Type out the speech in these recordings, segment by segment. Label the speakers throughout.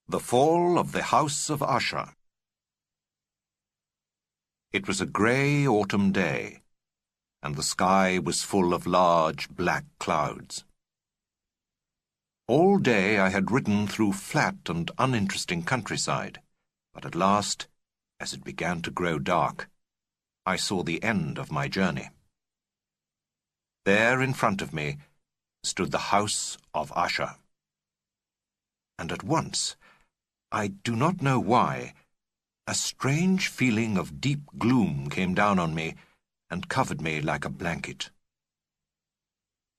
Speaker 1: The Fall of the House of Usher. It was a grey autumn day, and the sky was full of large black clouds. All day I had ridden through flat and uninteresting countryside, but at last, as it began to grow dark, I saw the end of my journey. There in front of me stood the House of Usher. And at once, I do not know why, a strange feeling of deep gloom came down on me and covered me like a blanket.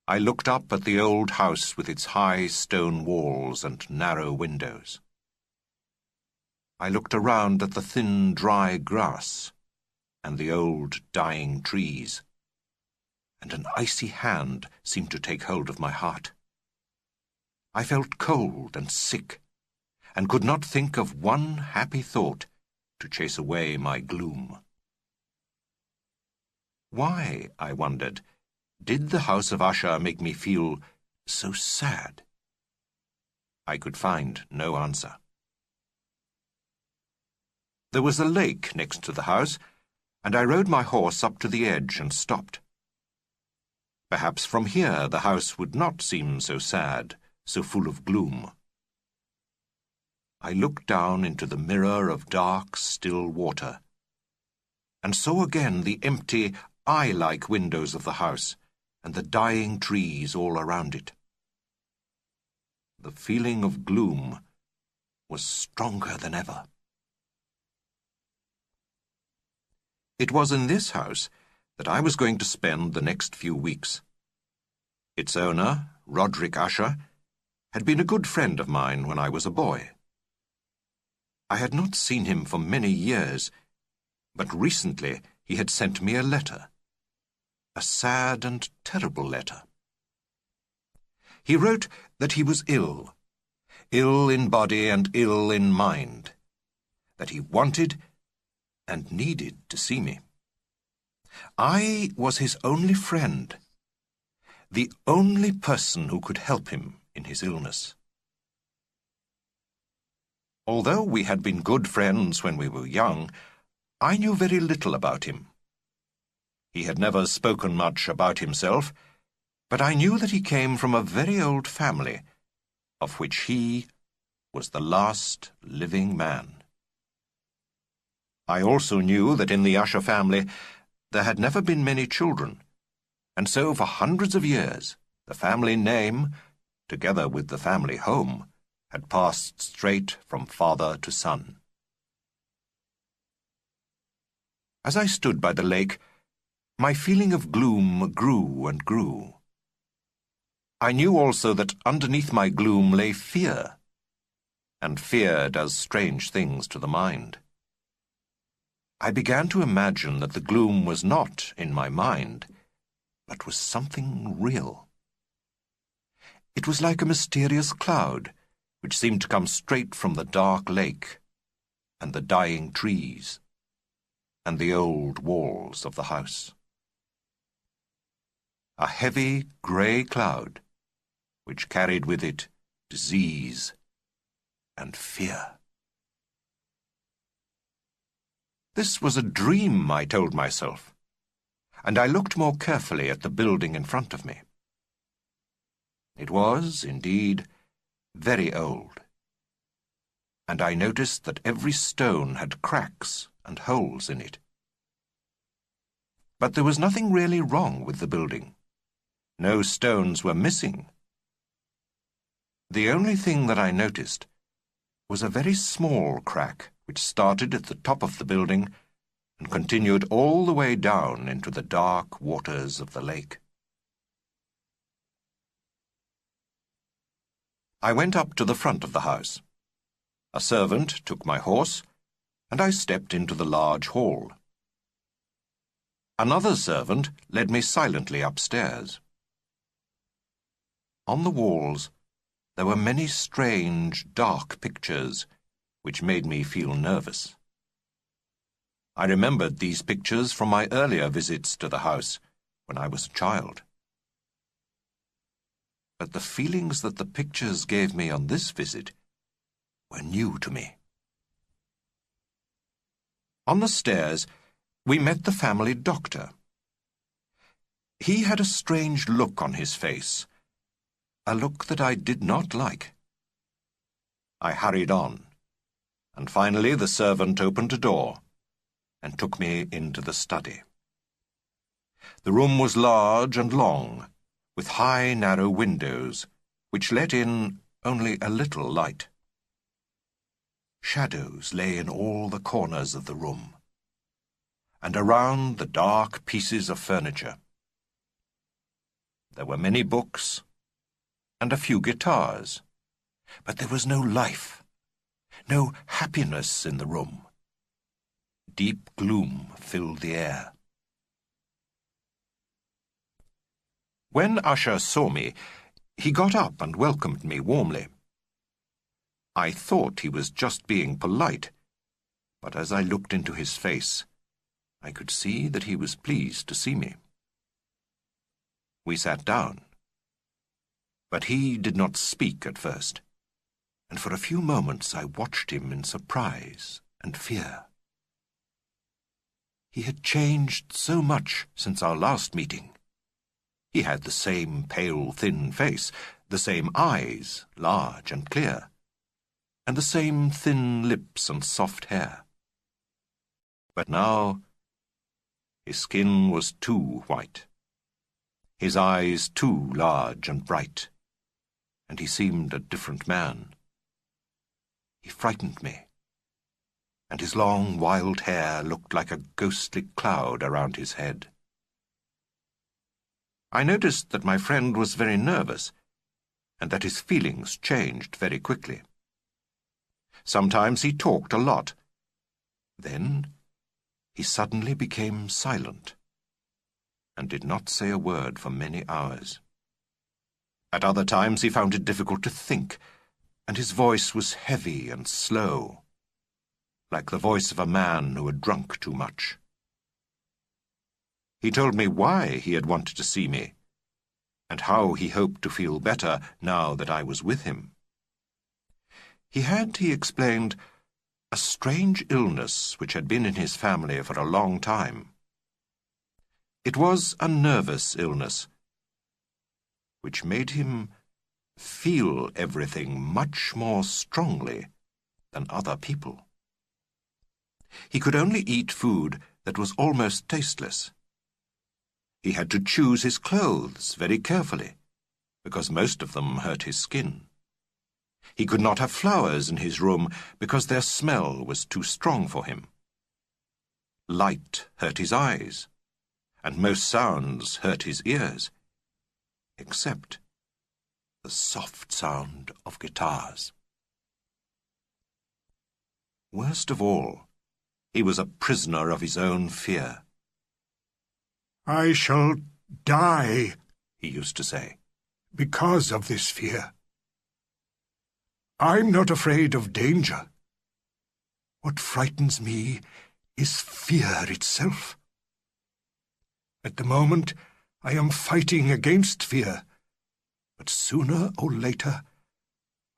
Speaker 1: I looked up at the old house with its high stone walls and narrow windows. I looked around at the thin, dry grass and the old, dying trees, and an icy hand seemed to take hold of my heart. I felt cold and sick, and could not think of one happy thought to chase away my gloom. Why, I wondered, did the House of Usher make me feel so sad? I could find no answer. There was a lake next to the house, and I rode my horse up to the edge and stopped. Perhaps from here the house would not seem so sad, so full of gloom. I looked down into the mirror of dark, still water, and saw again the empty, eye-like windows of the house, and the dying trees all around it. The feeling of gloom was stronger than ever. It was in this house that I was going to spend the next few weeks. Its owner, Roderick Usher, had been a good friend of mine when I was a boy. I had not seen him for many years, but recently he had sent me a letter, a sad and terrible letter. He wrote that he was ill in body and ill in mind, that he wanted and needed to see me. I was his only friend, the only person who could help him in his illness. Although we had been good friends when we were young, I knew very little about him. He had never spoken much about himself, but I knew that he came from a very old family, of which he was the last living man. I also knew that in the Usher family there had never been many children, and so for hundreds of years the family name, together with the family home, had passed straight from father to son. As I stood by the lake, my feeling of gloom grew and grew. I knew also that underneath my gloom lay fear, and fear does strange things to the mind. I began to imagine that the gloom was not in my mind, but was something real. It was like a mysterious cloud, which seemed to come straight from the dark lake, and the dying trees, and the old walls of the house. A heavy grey cloud, which carried with it disease and fear. This was a dream, I told myself, and I looked more carefully at the building in front of me. It was, indeed, very old, and I noticed that every stone had cracks and holes in it. But there was nothing really wrong with the building. No stones were missing. The only thing that I noticed was a very small crack which started at the top of the building and continued all the way down into the dark waters of the lake. I went up to the front of the house. A servant took my horse, and I stepped into the large hall. Another servant led me silently upstairs. On the walls there were many strange, dark pictures, which made me feel nervous. I remembered these pictures from my earlier visits to the house, when I was a child. But the feelings that the pictures gave me on this visit were new to me. On the stairs, we met the family doctor. He had a strange look on his face, a look that I did not like. I hurried on, and finally the servant opened a door and took me into the study. The room was large and long, with high, narrow windows, which let in only a little light. Shadows lay in all the corners of the room, and around the dark pieces of furniture. There were many books, and a few guitars, but there was no life, no happiness in the room. Deep gloom filled the air. When Usher saw me, he got up and welcomed me warmly. I thought he was just being polite, but as I looked into his face, I could see that he was pleased to see me. We sat down, but he did not speak at first, and for a few moments I watched him in surprise and fear. He had changed so much since our last meeting. He had the same pale, thin face, the same eyes, large and clear, and the same thin lips and soft hair. But now his skin was too white, his eyes too large and bright, and he seemed a different man. He frightened me, and his long, wild hair looked like a ghostly cloud around his head. I noticed that my friend was very nervous, and that his feelings changed very quickly. Sometimes he talked a lot. Then he suddenly became silent, and did not say a word for many hours. At other times he found it difficult to think, and his voice was heavy and slow, like the voice of a man who had drunk too much. He told me why he had wanted to see me, and how he hoped to feel better now that I was with him. He had, he explained, a strange illness which had been in his family for a long time. It was a nervous illness, which made him feel everything much more strongly than other people. He could only eat food that was almost tasteless. He had to choose his clothes very carefully, because most of them hurt his skin. He could not have flowers in his room because their smell was too strong for him. Light hurt his eyes, and most sounds hurt his ears, except the soft sound of guitars. Worst of all, he was a prisoner of his own fear.
Speaker 2: "I shall die,"
Speaker 1: he used to say,
Speaker 2: "because of this fear. I'm not afraid of danger. What frightens me is fear itself. At the moment, I am fighting against fear, but sooner or later,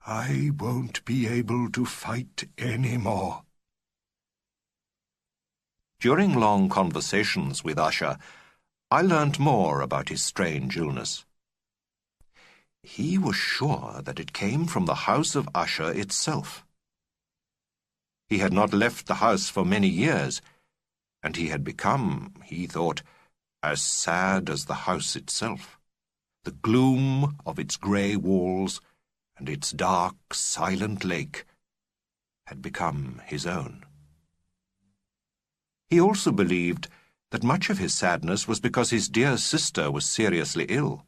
Speaker 2: I won't be able to fight any more."
Speaker 1: During long conversations with Usher, I learnt more about his strange illness. He was sure that it came from the house of Usher itself. He had not left the house for many years, and he had become, he thought, as sad as the house itself. The gloom of its grey walls and its dark, silent lake had become his own. He also believed that much of his sadness was because his dear sister was seriously ill.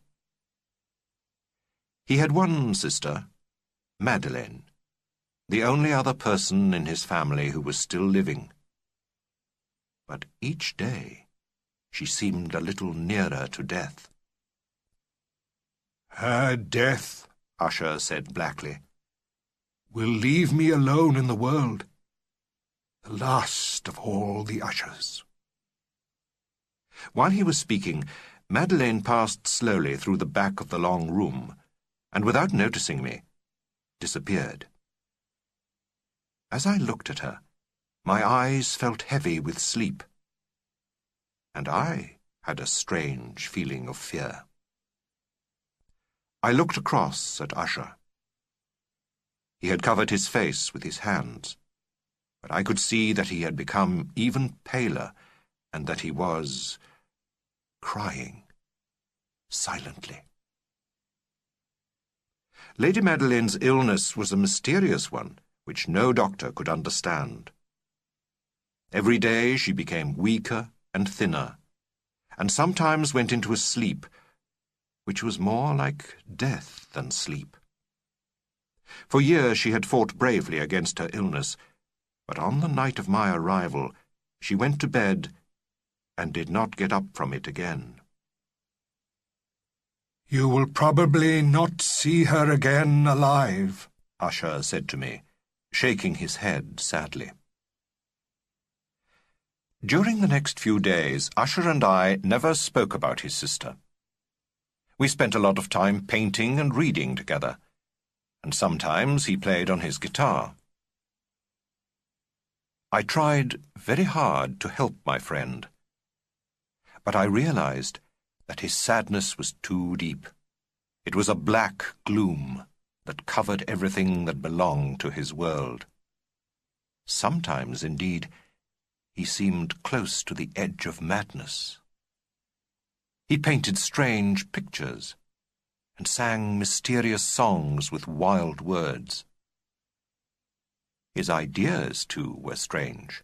Speaker 1: He had one sister, Madeleine, the only other person in his family who was still living. But each day she seemed a little nearer to death.
Speaker 2: "Her death,"
Speaker 1: Usher said blackly,
Speaker 2: "will leave me alone in the world, the last of all the Ushers."
Speaker 1: While he was speaking, Madeleine passed slowly through the back of the long room, and without noticing me, disappeared. As I looked at her, my eyes felt heavy with sleep, and I had a strange feeling of fear. I looked across at Usher. He had covered his face with his hands, but I could see that he had become even paler and that he was crying silently. Lady Madeleine's illness was a mysterious one, which no doctor could understand. Every day she became weaker and thinner, and sometimes went into a sleep which was more like death than sleep. For years she had fought bravely against her illness, but on the night of my arrival she went to bed and did not get up from it again.
Speaker 2: "You will probably not see her again alive,"
Speaker 1: Usher said to me, shaking his head sadly. During the next few days, Usher and I never spoke about his sister. We spent a lot of time painting and reading together, and sometimes he played on his guitar. I tried very hard to help my friend, but I realized that his sadness was too deep. It was a black gloom that covered everything that belonged to his world. Sometimes, indeed, he seemed close to the edge of madness. He painted strange pictures and sang mysterious songs with wild words. His ideas, too, were strange.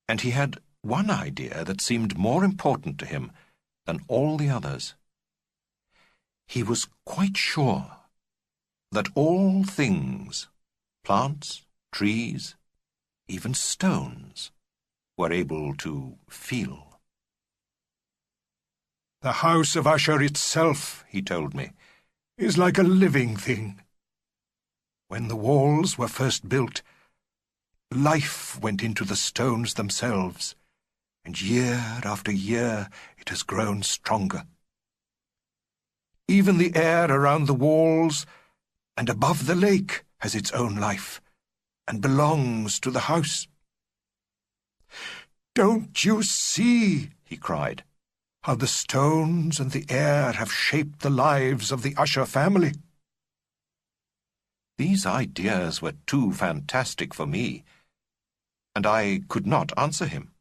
Speaker 1: And he had one idea that seemed more important to him than all the others. He was quite sure that all things, plants, trees, even stones, were able to feel.
Speaker 2: "The house of Usher itself," he told me, "is like a living thing. When the walls were first built, life went into the stones themselves, and year after year it has grown stronger. Even the air around the walls and above the lake has its own life, and belongs to the house. Don't you see," he cried, "how the stones and the air have shaped the lives of the Usher family?"
Speaker 1: These ideas were too fantastic for me, and I could not answer him.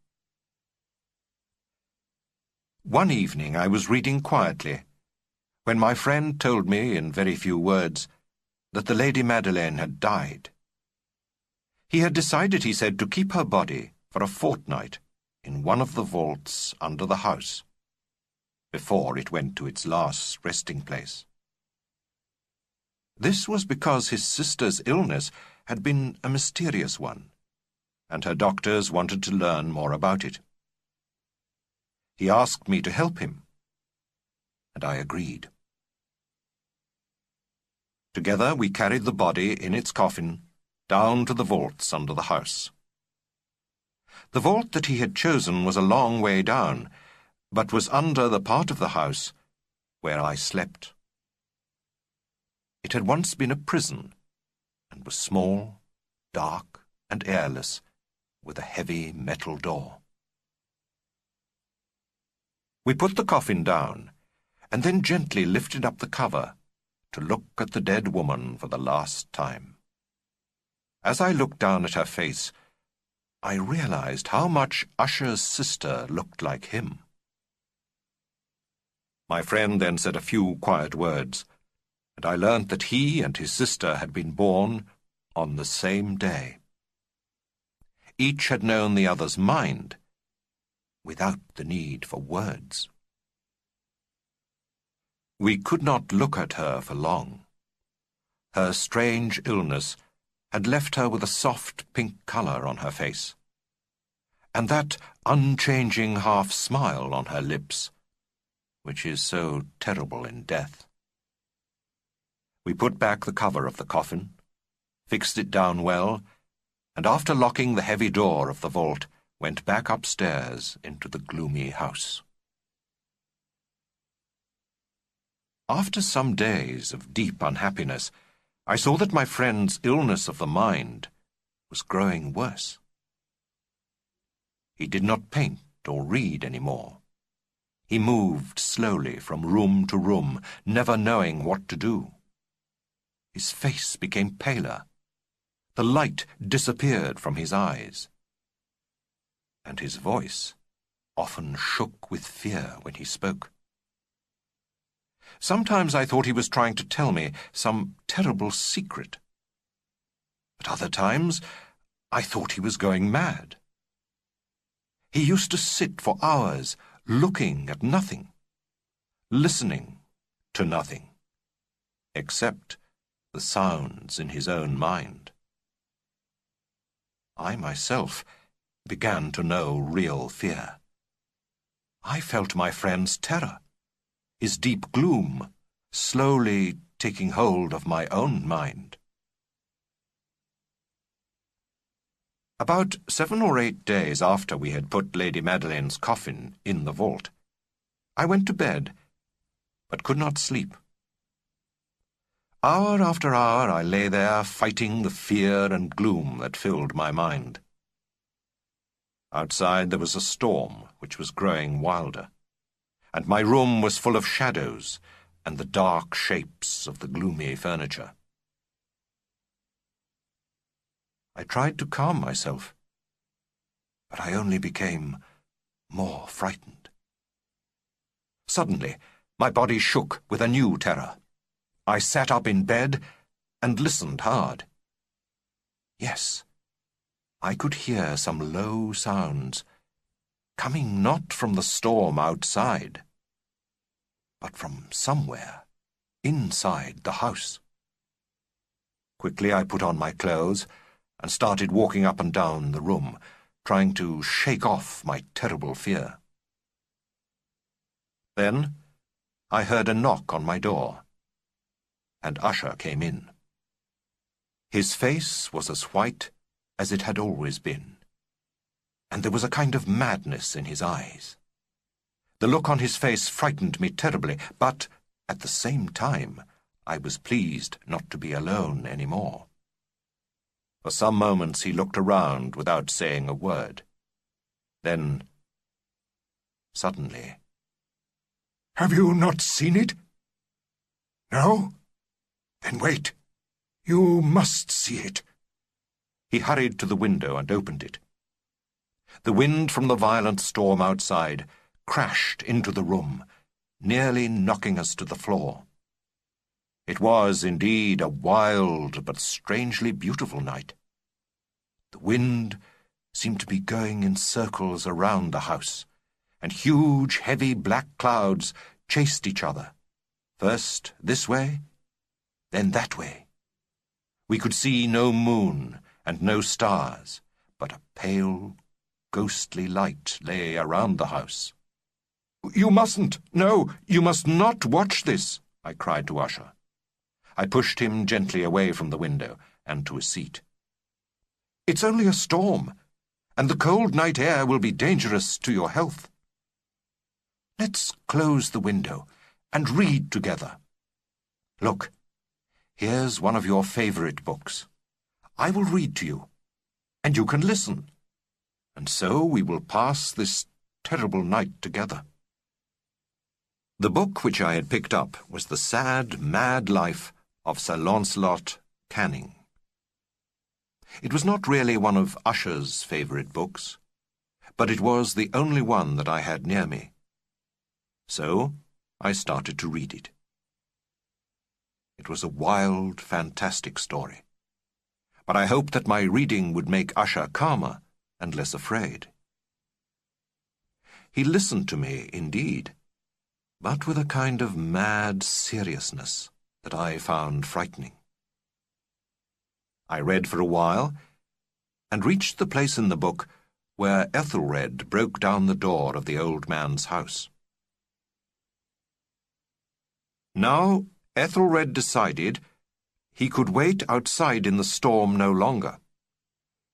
Speaker 1: One evening I was reading quietly, when my friend told me in very few words that the Lady Madeleine had died. He had decided, he said, to keep her body for a fortnight in one of the vaults under the house, before it went to its last resting place. This was because his sister's illness had been a mysterious one, and her doctors wanted to learn more about it. He asked me to help him, and I agreed. Together we carried the body in its coffin down to the vaults under the house. The vault that he had chosen was a long way down, but was under the part of the house where I slept. It had once been a prison, and was small, dark, and airless, with a heavy metal door. We put the coffin down, and then gently lifted up the cover to look at the dead woman for the last time. As I looked down at her face, I realized how much Usher's sister looked like him. My friend then said a few quiet words, and I learnt that he and his sister had been born on the same day. Each had known the other's mind, without the need for words. We could not look at her for long. Her strange illness had left her with a soft pink colour on her face, and that unchanging half-smile on her lips, which is so terrible in death. We put back the cover of the coffin, fixed it down well, and after locking the heavy door of the vault, went back upstairs into the gloomy house. After some days of deep unhappiness, I saw that my friend's illness of the mind was growing worse. He did not paint or read any more. He moved slowly from room to room, never knowing what to do. His face became paler. The light disappeared from his eyes. And his voice often shook with fear when he spoke. Sometimes I thought he was trying to tell me some terrible secret. At other times, I thought he was going mad. He used to sit for hours looking at nothing, listening to nothing, except the sounds in his own mind. I myself began to know real fear. I felt my friend's terror, his deep gloom, slowly taking hold of my own mind. About 7 or 8 days after we had put Lady Madeleine's coffin in the vault, I went to bed, but could not sleep. Hour after hour I lay there fighting the fear and gloom that filled my mind. Outside there was a storm which was growing wilder, and my room was full of shadows and the dark shapes of the gloomy furniture. I tried to calm myself, but I only became more frightened. Suddenly, my body shook with a new terror. I sat up in bed and listened hard. Yes, I could hear some low sounds, coming not from the storm outside, but from somewhere inside the house. Quickly I put on my clothes and started walking up and down the room, trying to shake off my terrible fear. Then I heard a knock on my door, and Usher came in. His face was as white as it had always been, and there was a kind of madness in his eyes. The look on his face frightened me terribly, but at the same time I was pleased not to be alone any more. For some moments he looked around without saying a word. Then, suddenly,
Speaker 2: "Have you not seen it? No? Then wait. You must see it."
Speaker 1: he hurried to the window and opened it. The wind from the violent storm outside crashed into the room, nearly knocking us to the floor. It was indeed a wild but strangely beautiful night. The wind seemed to be going in circles around the house, and huge, heavy black clouds chased each other, first this way, then that way. We could see no moon and no stars, but a pale, ghostly light lay around the house. "You mustn't! No, you must not watch this!" I cried to Usher. I pushed him gently away from the window and to a seat. "It's only a storm, and the cold night air will be dangerous to your health. Let's close the window and read together. Look, here's one of your favorite books. I will read to you, and you can listen, and so we will pass this terrible night together." The book which I had picked up was the sad, mad life of Sir Launcelot Canning. It was not really one of Usher's favourite books, but it was the only one that I had near me. So I started to read it. It was a wild, fantastic story, but I hoped that my reading would make Usher calmer and less afraid. He listened to me, indeed, but with a kind of mad seriousness that I found frightening. I read for a while, and reached the place in the book where Ethelred broke down the door of the old man's house. Now Ethelred decided he could wait outside in the storm no longer.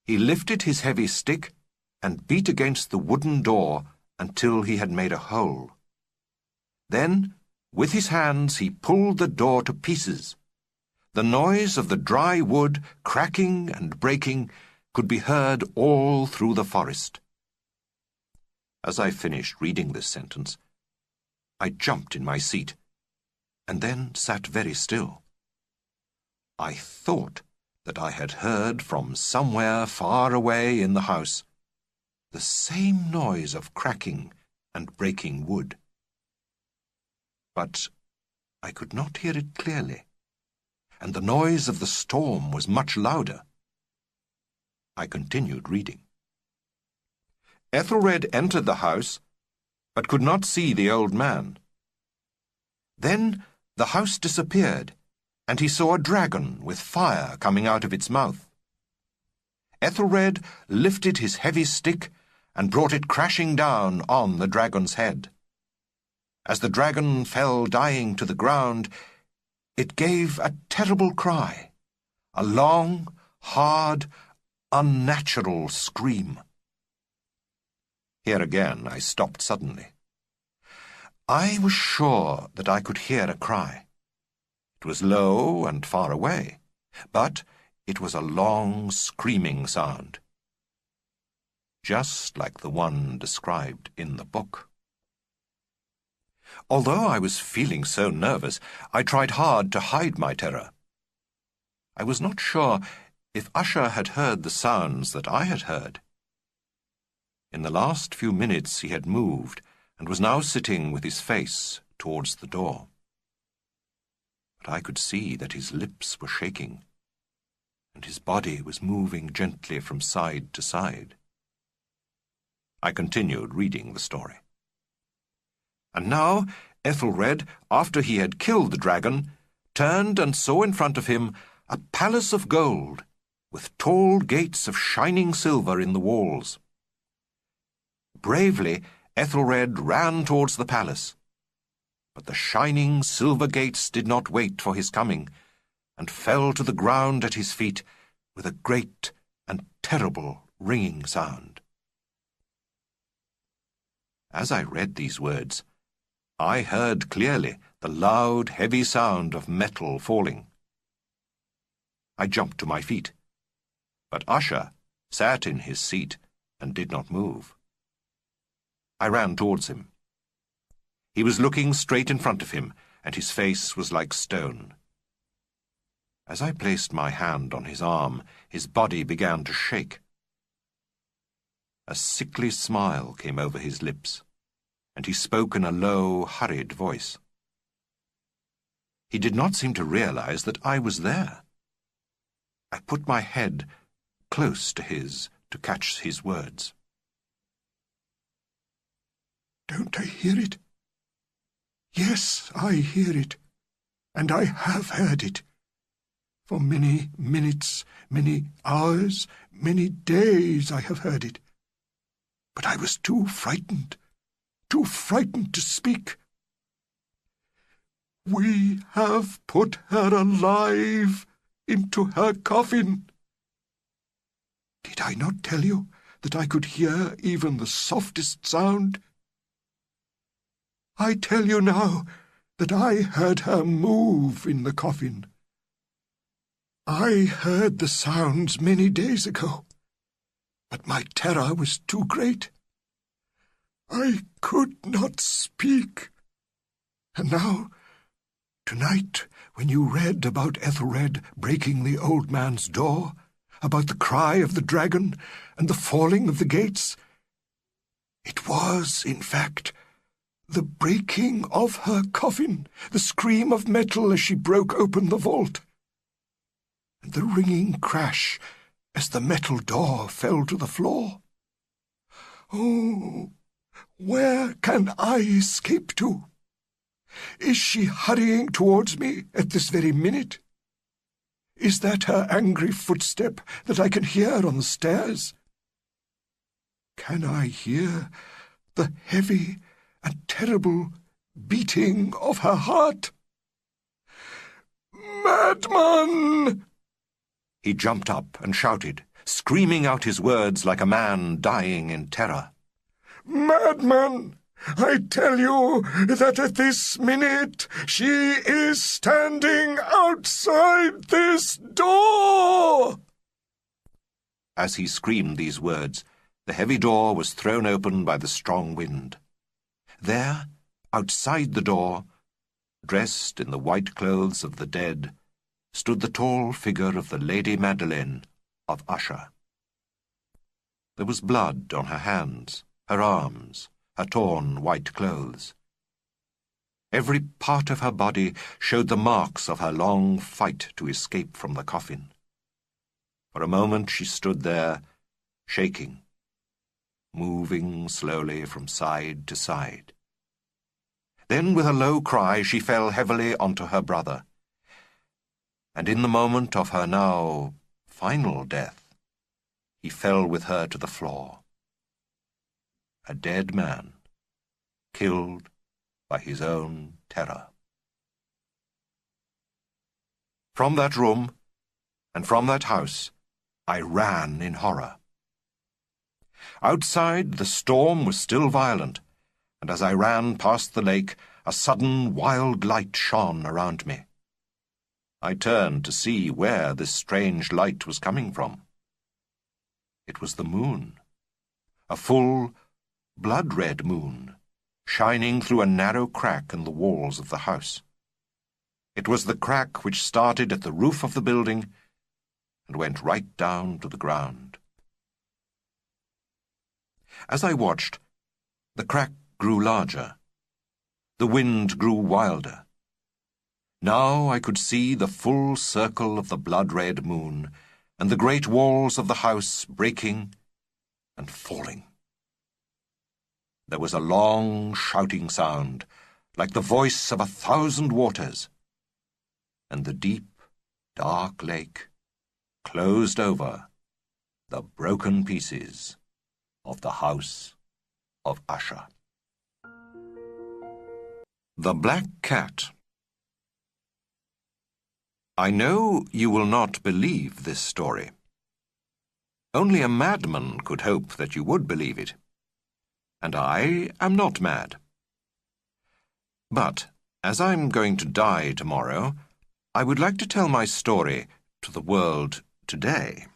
Speaker 1: He lifted his heavy stick and beat against the wooden door until he had made a hole. Then, with his hands, he pulled the door to pieces. The noise of the dry wood cracking and breaking could be heard all through the forest. As I finished reading this sentence, I jumped in my seat, and then sat very still. I thought that I had heard from somewhere far away in the house the same noise of cracking and breaking wood. But I could not hear it clearly, and the noise of the storm was much louder. I continued reading. Ethelred entered the house, but could not see the old man. Then the house disappeared, and he saw a dragon with fire coming out of its mouth. Ethelred lifted his heavy stick and brought it crashing down on the dragon's head. As the dragon fell dying to the ground, it gave a terrible cry, a long, hard, unnatural scream. Here again I stopped suddenly. I was sure that I could hear a cry. It was low and far away, but it was a long, screaming sound, just like the one described in the book. Although I was feeling so nervous, I tried hard to hide my terror. I was not sure if Usher had heard the sounds that I had heard. In the last few minutes he had moved and was now sitting with his face towards the door. But I could see that his lips were shaking, and his body was moving gently from side to side. I continued reading the story. And now Ethelred, after he had killed the dragon, turned and saw in front of him a palace of gold, with tall gates of shining silver in the walls. Bravely, Ethelred ran towards the palace, but the shining silver gates did not wait for his coming, and fell to the ground at his feet with a great and terrible ringing sound. As I read these words, I heard clearly the loud, heavy sound of metal falling. I jumped to my feet, but Usher sat in his seat and did not move. I ran towards him. He was looking straight in front of him, and his face was like stone. As I placed my hand on his arm, his body began to shake. A sickly smile came over his lips, and he spoke in a low, hurried voice. He did not seem to realize that I was there. I put my head close to his to catch his words.
Speaker 2: Don't I hear it? Yes, I hear it, and I have heard it. For many minutes, many hours, many days I have heard it. But I was too frightened to speak. We have put her alive into her coffin. Did I not tell you that I could hear even the softest sound? I tell you now that I heard her move in the coffin. I heard the sounds many days ago, but my terror was too great. I could not speak. And now, tonight, when you read about Ethelred breaking the old man's door, about the cry of the dragon and the falling of the gates, it was, in fact, the breaking of her coffin, the scream of metal as she broke open the vault, and the ringing crash as the metal door fell to the floor. Oh, where can I escape to? Is she hurrying towards me at this very minute? Is that her angry footstep that I can hear on the stairs? Can I hear the heavy and terrible beating of her heart? Madman! He jumped up and shouted, screaming out his words like a man dying in terror. Madman! I tell you that at this minute she is standing outside this door!"
Speaker 1: As he screamed these words, the heavy door was thrown open by the strong wind. There, outside the door, dressed in the white clothes of the dead, stood the tall figure of the Lady Madeleine of Usher. There was blood on her hands, her arms, her torn white clothes. Every part of her body showed the marks of her long fight to escape from the coffin. For a moment she stood there, shaking, moving slowly from side to side. Then, with a low cry, she fell heavily onto her brother. And in the moment of her now final death, he fell with her to the floor. A dead man, killed by his own terror. From that room, and from that house, I ran in horror. Outside, the storm was still violent, and as I ran past the lake, a sudden wild light shone around me. I turned to see where this strange light was coming from. It was the moon, a full, blood-red moon, shining through a narrow crack in the walls of the house. It was the crack which started at the roof of the building and went right down to the ground. As I watched, the crack grew larger. The wind grew wilder. Now I could see the full circle of the blood-red moon and the great walls of the house breaking and falling. There was a long shouting sound, like the voice of 1,000 waters, and the deep, dark lake closed over the broken pieces of the house of Usher. The Black Cat. I know you will not believe this story. Only a madman could hope that you would believe it. And I am not mad. But, as I'm going to die tomorrow, I would like to tell my story to the world today.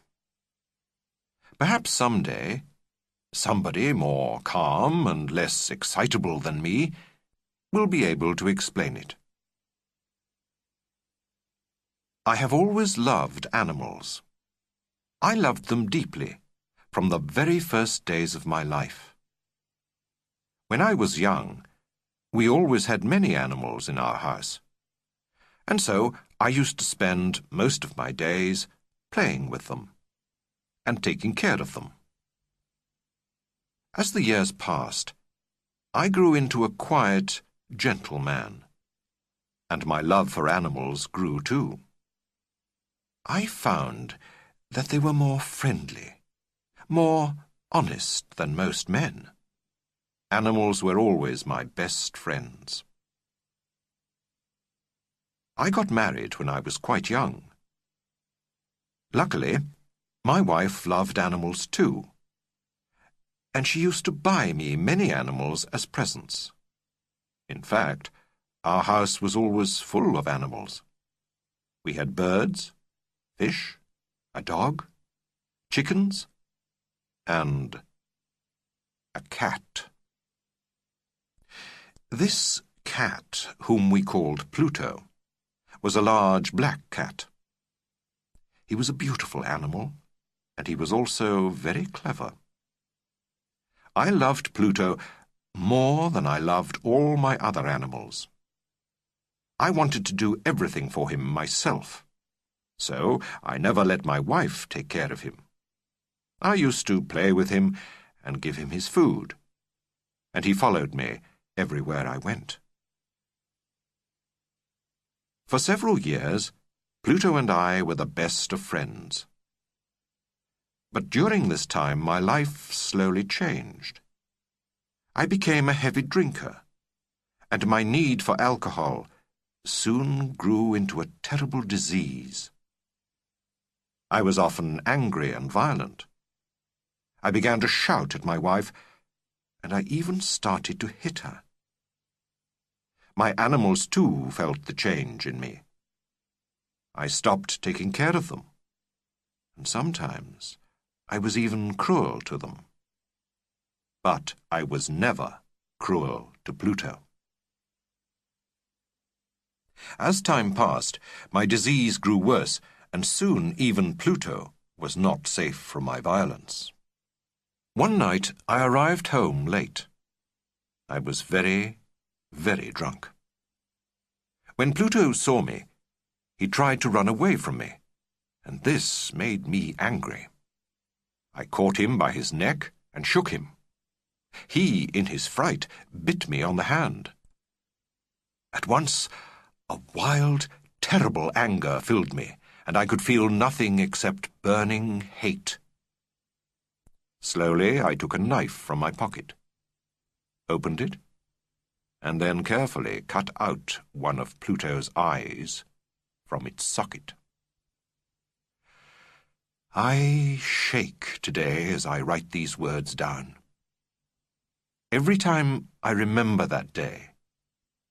Speaker 1: Perhaps someday, somebody more calm and less excitable than me will be able to explain it. I have always loved animals. I loved them deeply, from the very first days of my life. When I was young, we always had many animals in our house, and so I used to spend most of my days playing with them and taking care of them. As the years passed, I grew into a quiet, gentle man, and my love for animals grew too. I found that they were more friendly, more honest than most men. Animals were always my best friends. I got married when I was quite young. Luckily, my wife loved animals too, and she used to buy me many animals as presents. In fact, our house was always full of animals. We had birds, fish, a dog, chickens, and a cat. This cat, whom we called Pluto, was a large black cat. He was a beautiful animal, and he was also very clever. I loved Pluto more than I loved all my other animals. I wanted to do everything for him myself, so I never let my wife take care of him. I used to play with him and give him his food, and he followed me everywhere I went. For several years, Pluto and I were the best of friends. But during this time, my life slowly changed. I became a heavy drinker, and my need for alcohol soon grew into a terrible disease. I was often angry and violent. I began to shout at my wife, and I even started to hit her. My animals, too, felt the change in me. I stopped taking care of them, and sometimes I was even cruel to them. But I was never cruel to Pluto. As time passed, my disease grew worse, and soon even Pluto was not safe from my violence. One night I arrived home late. I was very, very drunk. When Pluto saw me, he tried to run away from me, and this made me angry. I caught him by his neck and shook him. He, in his fright, bit me on the hand. At once, a wild, terrible anger filled me, and I could feel nothing except burning hate. Slowly, I took a knife from my pocket, opened it, and then carefully cut out one of Pluto's eyes from its socket. I shake today as I write these words down. Every time I remember that day,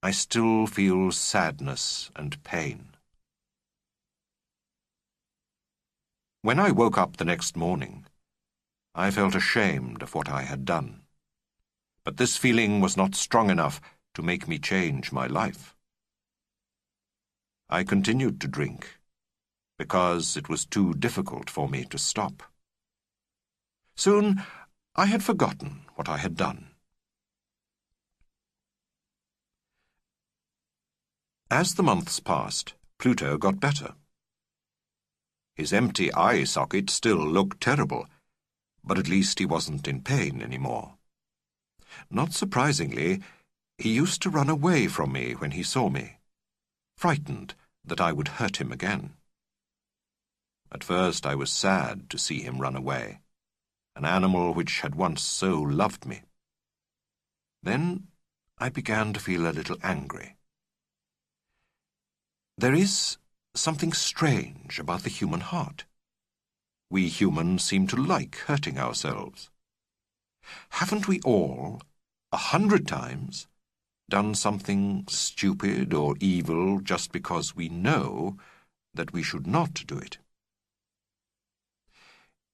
Speaker 1: I still feel sadness and pain. When I woke up the next morning, I felt ashamed of what I had done. But this feeling was not strong enough to make me change my life. I continued to drink because it was too difficult for me to stop. Soon I had forgotten what I had done. As the months passed, Pluto got better. His empty eye socket still looked terrible, but at least he wasn't in pain anymore. Not surprisingly, he used to run away from me when he saw me, frightened that I would hurt him again. At first I was sad to see him run away, an animal which had once so loved me. Then I began to feel a little angry. There is something strange about the human heart. We humans seem to like hurting ourselves. Haven't we all, 100 times, done something stupid or evil just because we know that we should not do it?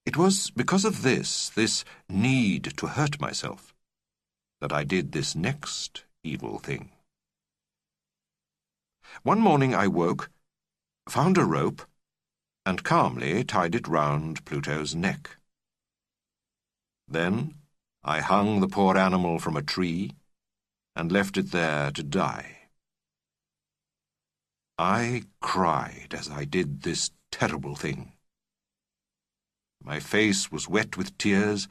Speaker 1: It was because of this need to hurt myself, that I did this next evil thing. One morning I woke, found a rope, and calmly tied it round Pluto's neck. Then I hung the poor animal from a tree and left it there to die. I cried as I did this terrible thing. My face was wet with tears,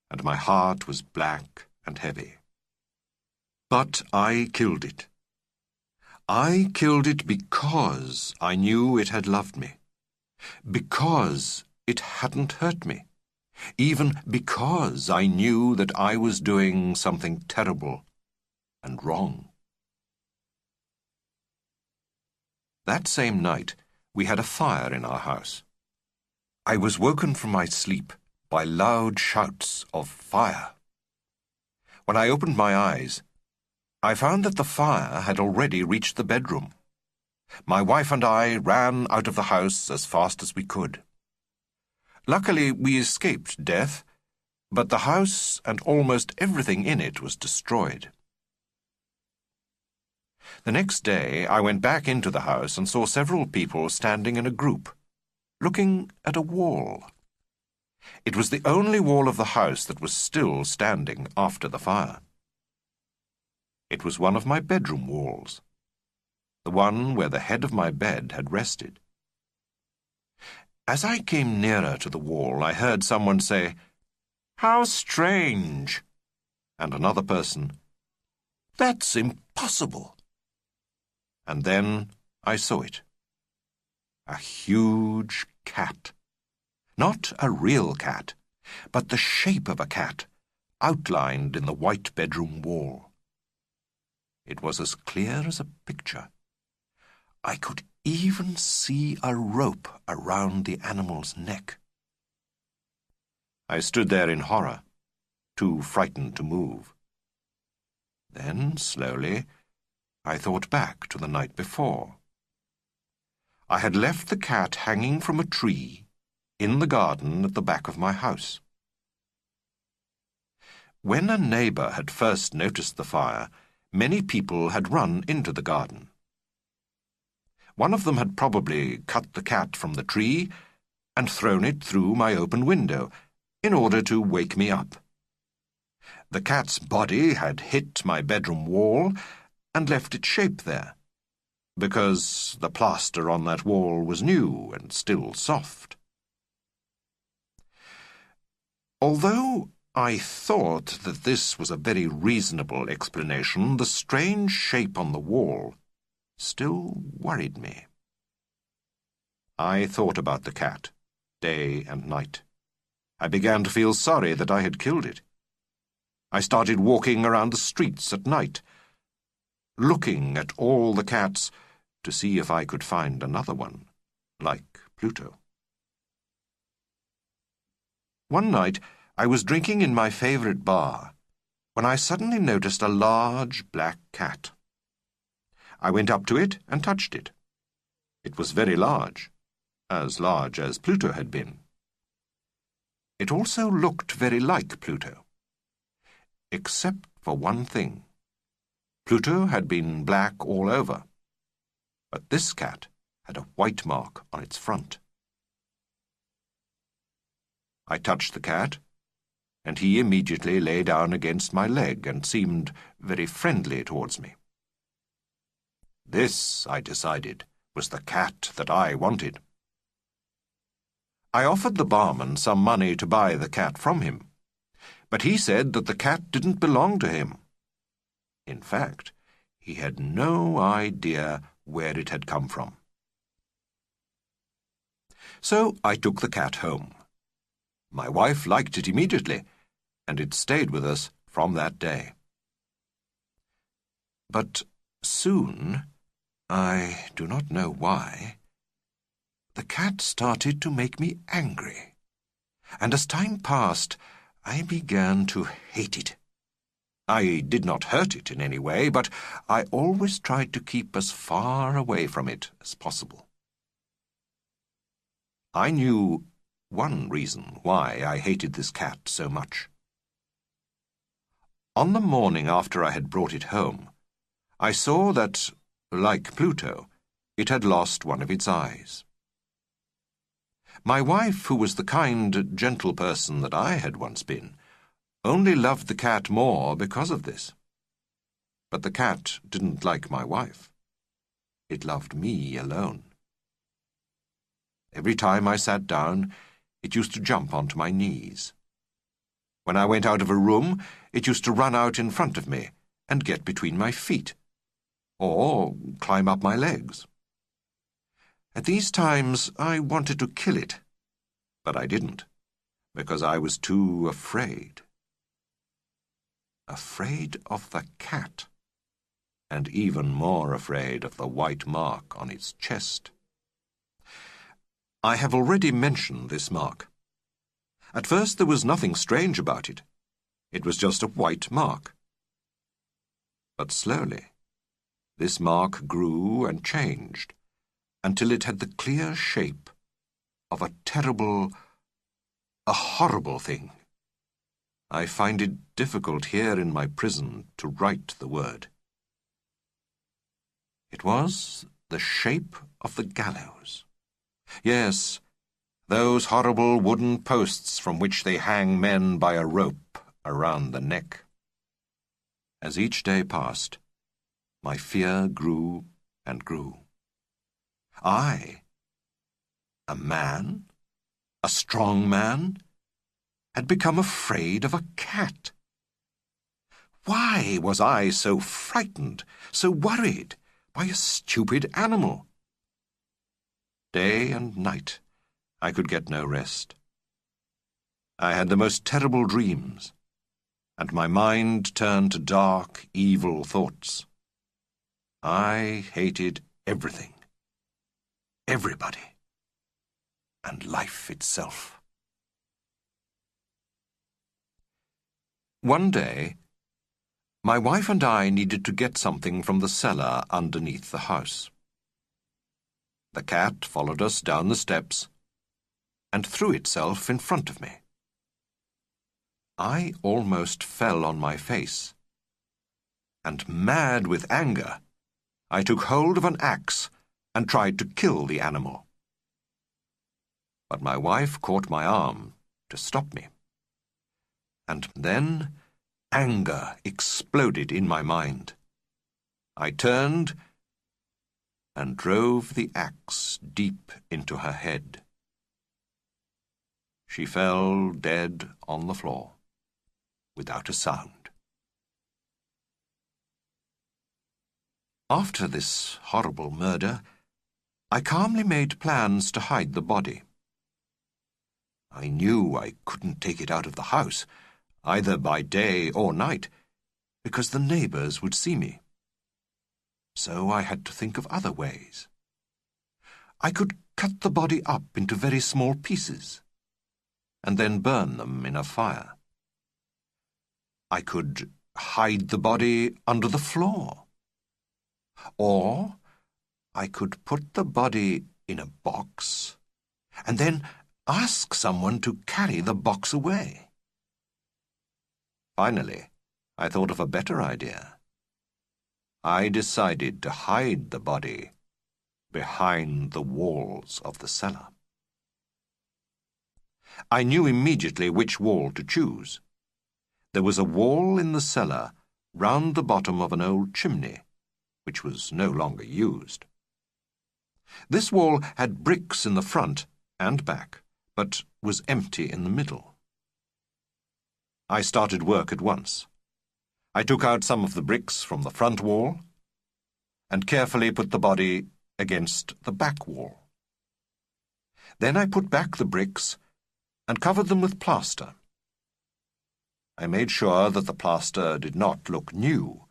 Speaker 1: and my heart was black and heavy. But I killed it. I killed it because I knew it had loved me, because it hadn't hurt me, even because I knew that I was doing something terrible and wrong. That same night, we had a fire in our house. I was woken from my sleep by loud shouts of fire. When I opened my eyes, I found that the fire had already reached the bedroom. My wife and I ran out of the house as fast as we could. Luckily, we escaped death, but the house and almost everything in it was destroyed. The next day, I went back into the house and saw several people standing in a group, looking at a wall. It was the only wall of the house that was still standing after the fire. It was one of my bedroom walls, the one where the head of my bed had rested. As I came nearer to the wall, I heard someone say, "How strange!" and another person, "That's impossible!" And then I saw it. A huge cat. Not a real cat, but the shape of a cat, outlined in the white bedroom wall. It was as clear as a picture. I could even see a rope around the animal's neck. I stood there in horror, too frightened to move. Then, slowly, I thought back to the night before. I had left the cat hanging from a tree in the garden at the back of my house. When a neighbour had first noticed the fire, many people had run into the garden. One of them had probably cut the cat from the tree and thrown it through my open window in order to wake me up. The cat's body had hit my bedroom wall and left its shape there, because the plaster on that wall was new and still soft. Although I thought that this was a very reasonable explanation, the strange shape on the wall still worried me. I thought about the cat, day and night. I began to feel sorry that I had killed it. I started walking around the streets at night, looking at all the cats to see if I could find another one, like Pluto. One night, I was drinking in my favourite bar when I suddenly noticed a large black cat. I went up to it and touched it. It was very large as Pluto had been. It also looked very like Pluto, except for one thing. Pluto had been black all over, but this cat had a white mark on its front. I touched the cat, and he immediately lay down against my leg and seemed very friendly towards me. This, I decided, was the cat that I wanted. I offered the barman some money to buy the cat from him, but he said that the cat didn't belong to him. In fact, he had no idea where it had come from. So I took the cat home. My wife liked it immediately, and it stayed with us from that day. But soon, I do not know why, the cat started to make me angry, and as time passed, I began to hate it. I did not hurt it in any way, but I always tried to keep as far away from it as possible. I knew one reason why I hated this cat so much. On the morning after I had brought it home, I saw that, like Pluto, it had lost one of its eyes. My wife, who was the kind, gentle person that I had once been, only loved the cat more because of this. But the cat didn't like my wife. It loved me alone. Every time I sat down, it used to jump onto my knees. When I went out of a room, it used to run out in front of me and get between my feet, or climb up my legs. At these times, I wanted to kill it, but I didn't, because I was too afraid. Afraid of the cat, and even more afraid of the white mark on its chest. I have already mentioned this mark. At first there was nothing strange about it. It was just a white mark. But slowly, this mark grew and changed until it had the clear shape of a horrible thing. I find it difficult here in my prison to write the word. It was the shape of the gallows. Yes, those horrible wooden posts from which they hang men by a rope around the neck. As each day passed, my fear grew and grew. I, a man, a strong man, had become afraid of a cat. Why was I so frightened, so worried by a stupid animal? Day and night, I could get no rest. I had the most terrible dreams, and my mind turned to dark, evil thoughts. I hated everything, everybody, and life itself. One day, My wife and I needed to get something from the cellar underneath the house. The cat followed us down the steps and threw itself in front of me. I almost fell on my face, and mad with anger, I took hold of an axe and tried to kill the animal. But my wife caught my arm to stop me. And then anger exploded in my mind. I turned and drove the axe deep into her head. She fell dead on the floor, without a sound. After this horrible murder, I calmly made plans to hide the body. I knew I couldn't take it out of the house, either by day or night, because the neighbours would see me. So I had to think of other ways. I could cut the body up into very small pieces, and then burn them in a fire. I could hide the body under the floor. Or I could put the body in a box and then ask someone to carry the box away. Finally, I thought of a better idea. I decided to hide the body behind the walls of the cellar. I knew immediately which wall to choose. There was a wall in the cellar round the bottom of an old chimney, which was no longer used. This wall had bricks in the front and back, but was empty in the middle. I started work at once. I took out some of the bricks from the front wall and carefully put the body against the back wall. Then I put back the bricks and covered them with plaster. I made sure that the plaster did not look new,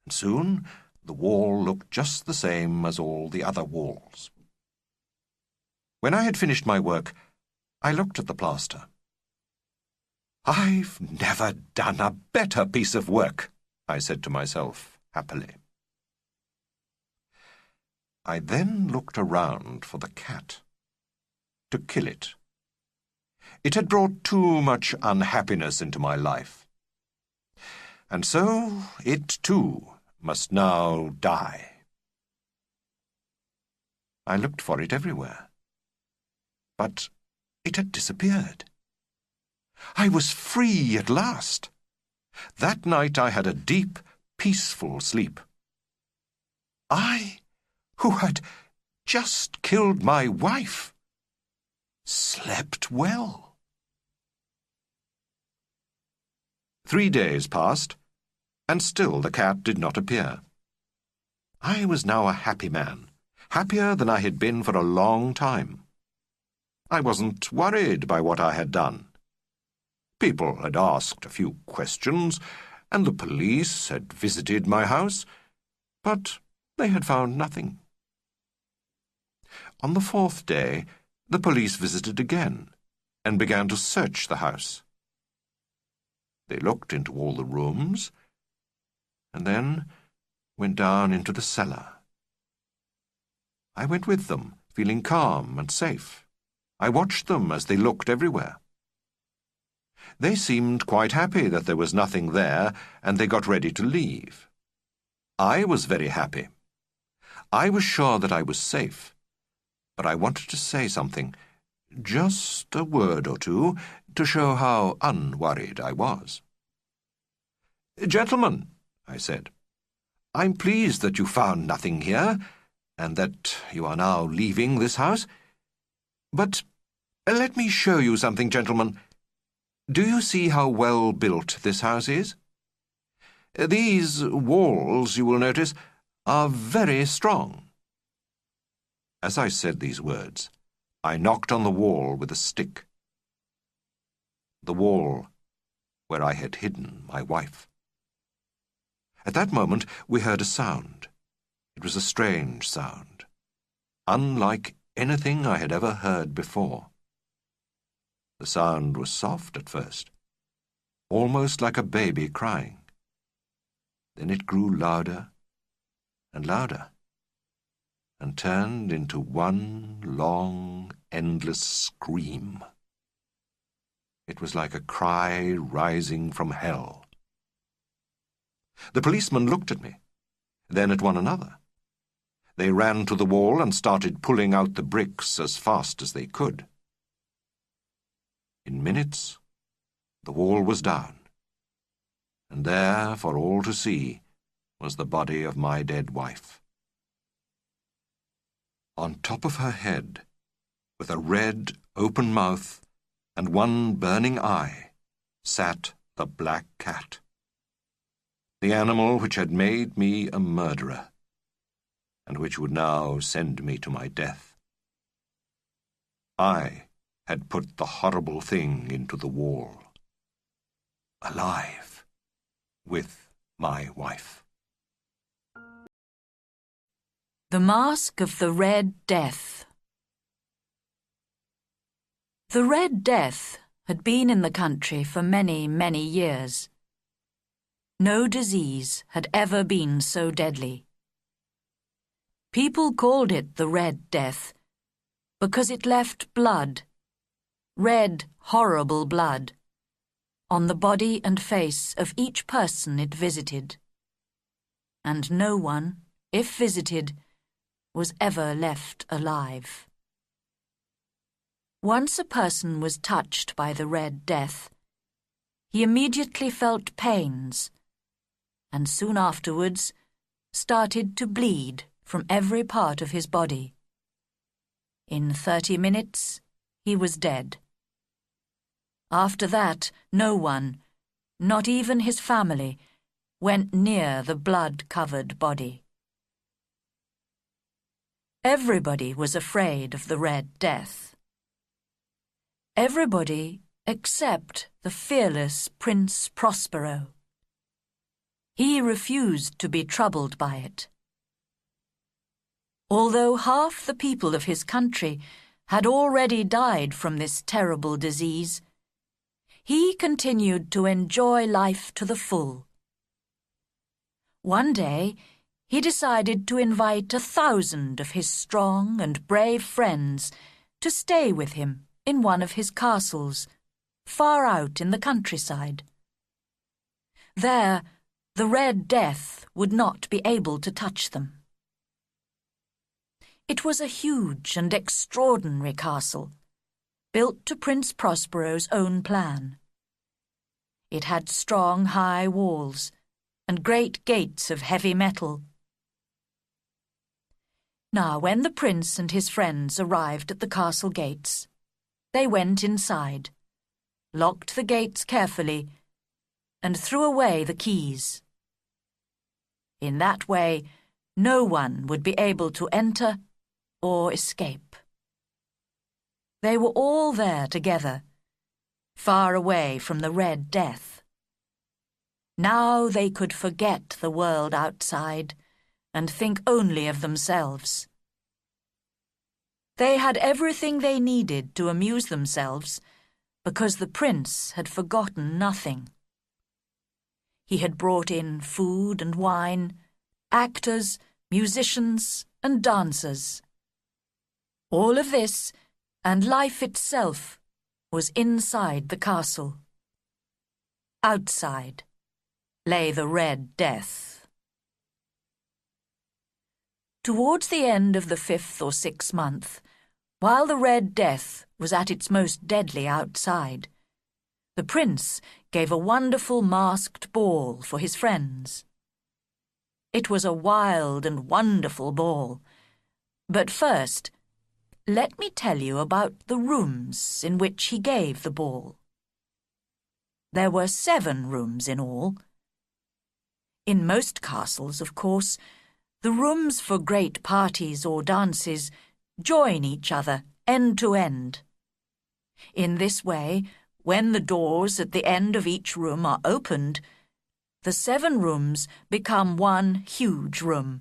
Speaker 1: and soon the wall looked just the same as all the other walls. When I had finished my work, I looked at the plaster. "I've never done a better piece of work," I said to myself happily. I then looked around for the cat, to kill it. It had brought too much unhappiness into my life, and so it too must now die. I looked for it everywhere, but it had disappeared. I was free at last. That night I had a deep, peaceful sleep. I, who had just killed my wife, slept well. 3 days passed, and still the cat did not appear. I was now a happy man, happier than I had been for a long time. I wasn't worried by what I had done. People had asked a few questions, and the police had visited my house, but they had found nothing. On the 4th day, the police visited again and began to search the house. They looked into all the rooms and then went down into the cellar. I went with them, feeling calm and safe. I watched them as they looked everywhere. They seemed quite happy that there was nothing there, and they got ready to leave. I was very happy. I was sure that I was safe, but I wanted to say something, just a word or two, to show how unworried I was. "Gentlemen," I said, "I'm pleased that you found nothing here, and that you are now leaving this house. But let me show you something, gentlemen. Do you see how well built this house is? These walls, you will notice, are very strong." As I said these words, I knocked on the wall with a stick. The wall where I had hidden my wife. At that moment we heard a sound. It was a strange sound, unlike anything I had ever heard before. The sound was soft at first, almost like a baby crying. Then it grew louder and louder, and turned into one long, endless scream. It was like a cry rising from hell. The policemen looked at me, then at one another. They ran to the wall and started pulling out the bricks as fast as they could. In minutes, the wall was down, and there, for all to see, was the body of my dead wife. On top of her head, with a red, open mouth and one burning eye, sat the black cat, the animal which had made me a murderer, and which would now send me to my death. I had put the horrible thing into the wall, alive, with my wife.
Speaker 3: The Mask of the Red Death. The Red Death had been in the country for many, many years. No disease had ever been so deadly. People called it the Red Death because it left blood, red, horrible blood, on the body and face of each person it visited. And no one, if visited, was ever left alive. Once a person was touched by the Red Death, he immediately felt pains, and soon afterwards started to bleed from every part of his body. In 30 minutes, he was dead. After that, no one, not even his family, went near the blood-covered body. Everybody was afraid of the Red Death. Everybody except the fearless Prince Prospero. He refused to be troubled by it. Although half the people of his country had already died from this terrible disease, he continued to enjoy life to the full. One day, he decided to invite 1,000 of his strong and brave friends to stay with him in one of his castles, far out in the countryside. There, the Red Death would not be able to touch them. It was a huge and extraordinary castle, built to Prince Prospero's own plan. It had strong, high walls and great gates of heavy metal. Now, when the prince and his friends arrived at the castle gates, they went inside, locked the gates carefully, and threw away the keys. In that way, no one would be able to enter or escape. They were all there together, far away from the Red Death. Now they could forget the world outside and think only of themselves. They had everything they needed to amuse themselves because the prince had forgotten nothing. He had brought in food and wine, actors, musicians, and dancers. All of this, and life itself, was inside the castle. Outside lay the Red Death. Towards the end of the 5th or 6th month, while the Red Death was at its most deadly outside, the prince gave a wonderful masked ball for his friends. It was a wild and wonderful ball. But first, let me tell you about the rooms in which he gave the ball. There were 7 rooms in all. In most castles, of course, the rooms for great parties or dances join each other end to end. In this way, when the doors at the end of each room are opened, the 7 rooms become one huge room,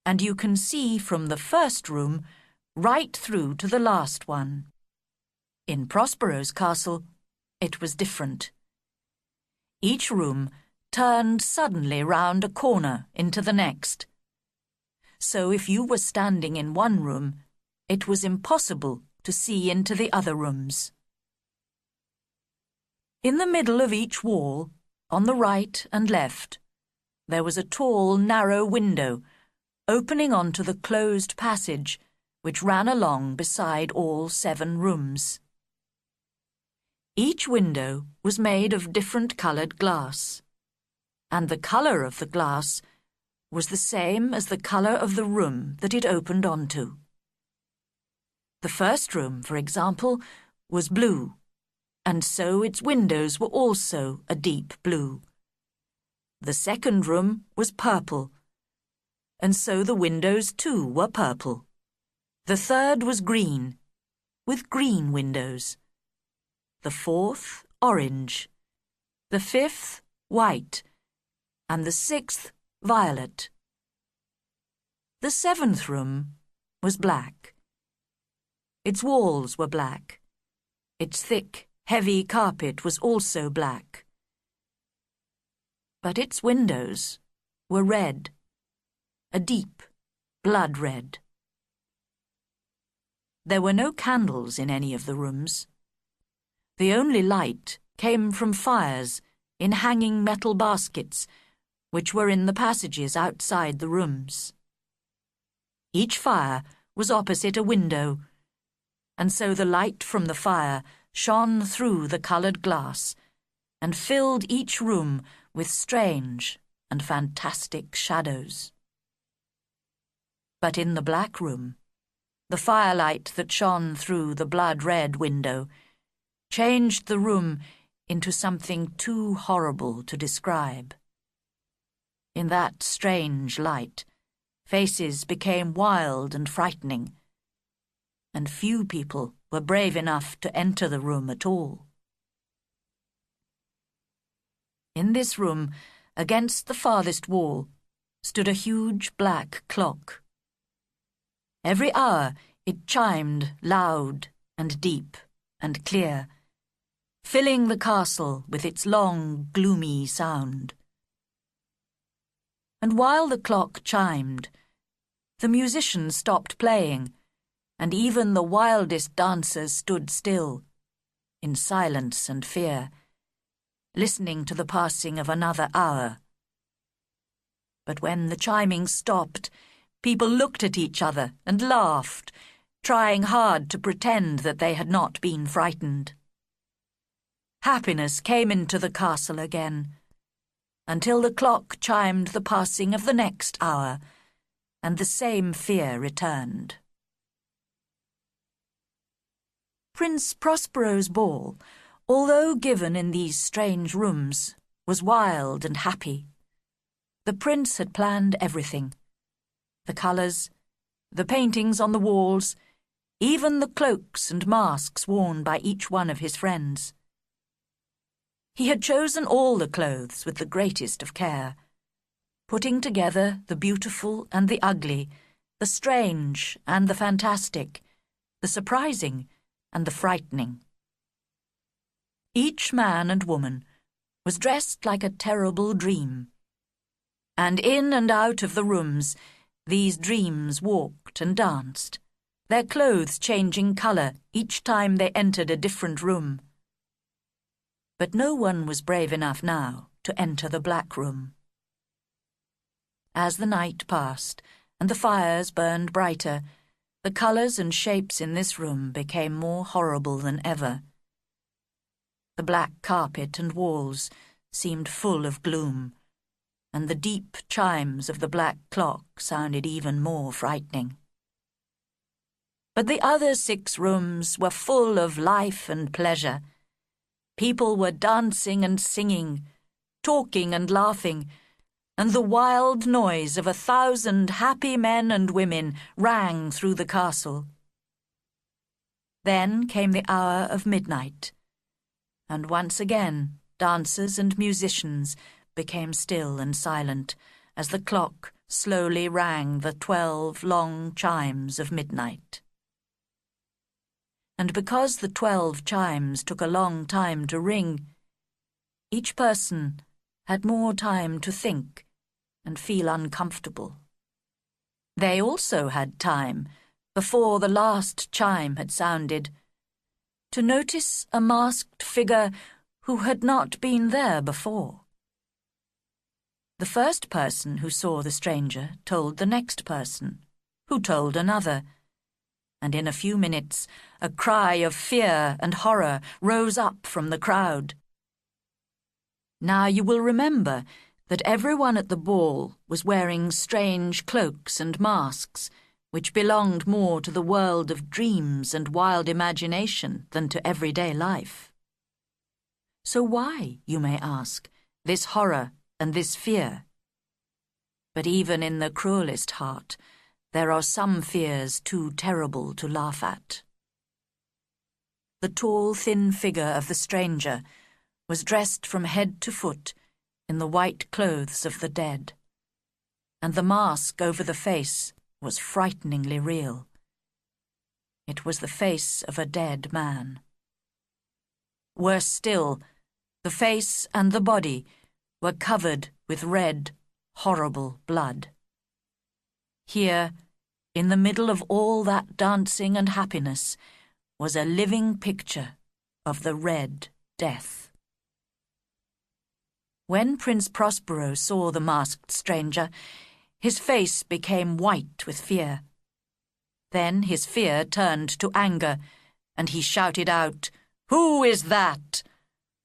Speaker 3: and you can see from the first room right through to the last one. In Prospero's castle, it was different. Each room turned suddenly round a corner into the next. So if you were standing in one room, it was impossible to see into the other rooms. In the middle of each wall, on the right and left, there was a tall, narrow window opening onto the closed passage which ran along beside all 7 rooms. Each window was made of different coloured glass, and the colour of the glass was the same as the colour of the room that it opened onto. The first room, for example, was blue, and so its windows were also a deep blue. The second room was purple, and so the windows too were purple. The third was green, with green windows. The fourth, orange. The fifth, white, and the sixth, violet. The seventh room was black. Its walls were black. Its thick, heavy carpet was also black. But its windows were red, a deep blood red. There were no candles in any of the rooms. The only light came from fires in hanging metal baskets, which were in the passages outside the rooms. Each fire was opposite a window, and so the light from the fire shone through the coloured glass and filled each room with strange and fantastic shadows. But in the black room, the firelight that shone through the blood-red window changed the room into something too horrible to describe. In that strange light, faces became wild and frightening, and few people were brave enough to enter the room at all. In this room, against the farthest wall, stood a huge black clock. Every hour it chimed loud and deep and clear, filling the castle with its long, gloomy sound. And while the clock chimed, the musicians stopped playing, and even the wildest dancers stood still, in silence and fear, listening to the passing of another hour. But when the chiming stopped, people looked at each other and laughed, trying hard to pretend that they had not been frightened. Happiness came into the castle again, until the clock chimed the passing of the next hour, and the same fear returned. Prince Prospero's ball, although given in these strange rooms, was wild and happy. The prince had planned everything: the colours, the paintings on the walls, even the cloaks and masks worn by each one of his friends. He had chosen all the clothes with the greatest of care, putting together the beautiful and the ugly, the strange and the fantastic, the surprising and the frightening. Each man and woman was dressed like a terrible dream, and in and out of the rooms these dreams walked and danced, their clothes changing colour each time they entered a different room. But no one was brave enough now to enter the black room. As the night passed and the fires burned brighter, the colours and shapes in this room became more horrible than ever. The black carpet and walls seemed full of gloom, and the deep chimes of the black clock sounded even more frightening. But the other 6 rooms were full of life and pleasure. People were dancing and singing, talking and laughing, and the wild noise of 1,000 happy men and women rang through the castle. Then came the hour of midnight, and once again dancers and musicians became still and silent as the clock slowly rang the 12 long chimes of midnight. And because the 12 chimes took a long time to ring, each person had more time to think and feel uncomfortable. They also had time, before the last chime had sounded, to notice a masked figure who had not been there before. The first person who saw the stranger told the next person, who told another, and in a few minutes a cry of fear and horror rose up from the crowd. Now you will remember that everyone at the ball was wearing strange cloaks and masks, which belonged more to the world of dreams and wild imagination than to everyday life. So why, you may ask, this horror and this fear? But even in the cruelest heart, there are some fears too terrible to laugh at. The tall, thin figure of the stranger was dressed from head to foot in the white clothes of the dead, and the mask over the face was frighteningly real. It was the face of a dead man. Worse still, the face and the body were covered with red, horrible blood. Here, in the middle of all that dancing and happiness, was a living picture of the Red Death. When Prince Prospero saw the masked stranger, his face became white with fear. Then his fear turned to anger, and he shouted out, "Who is that?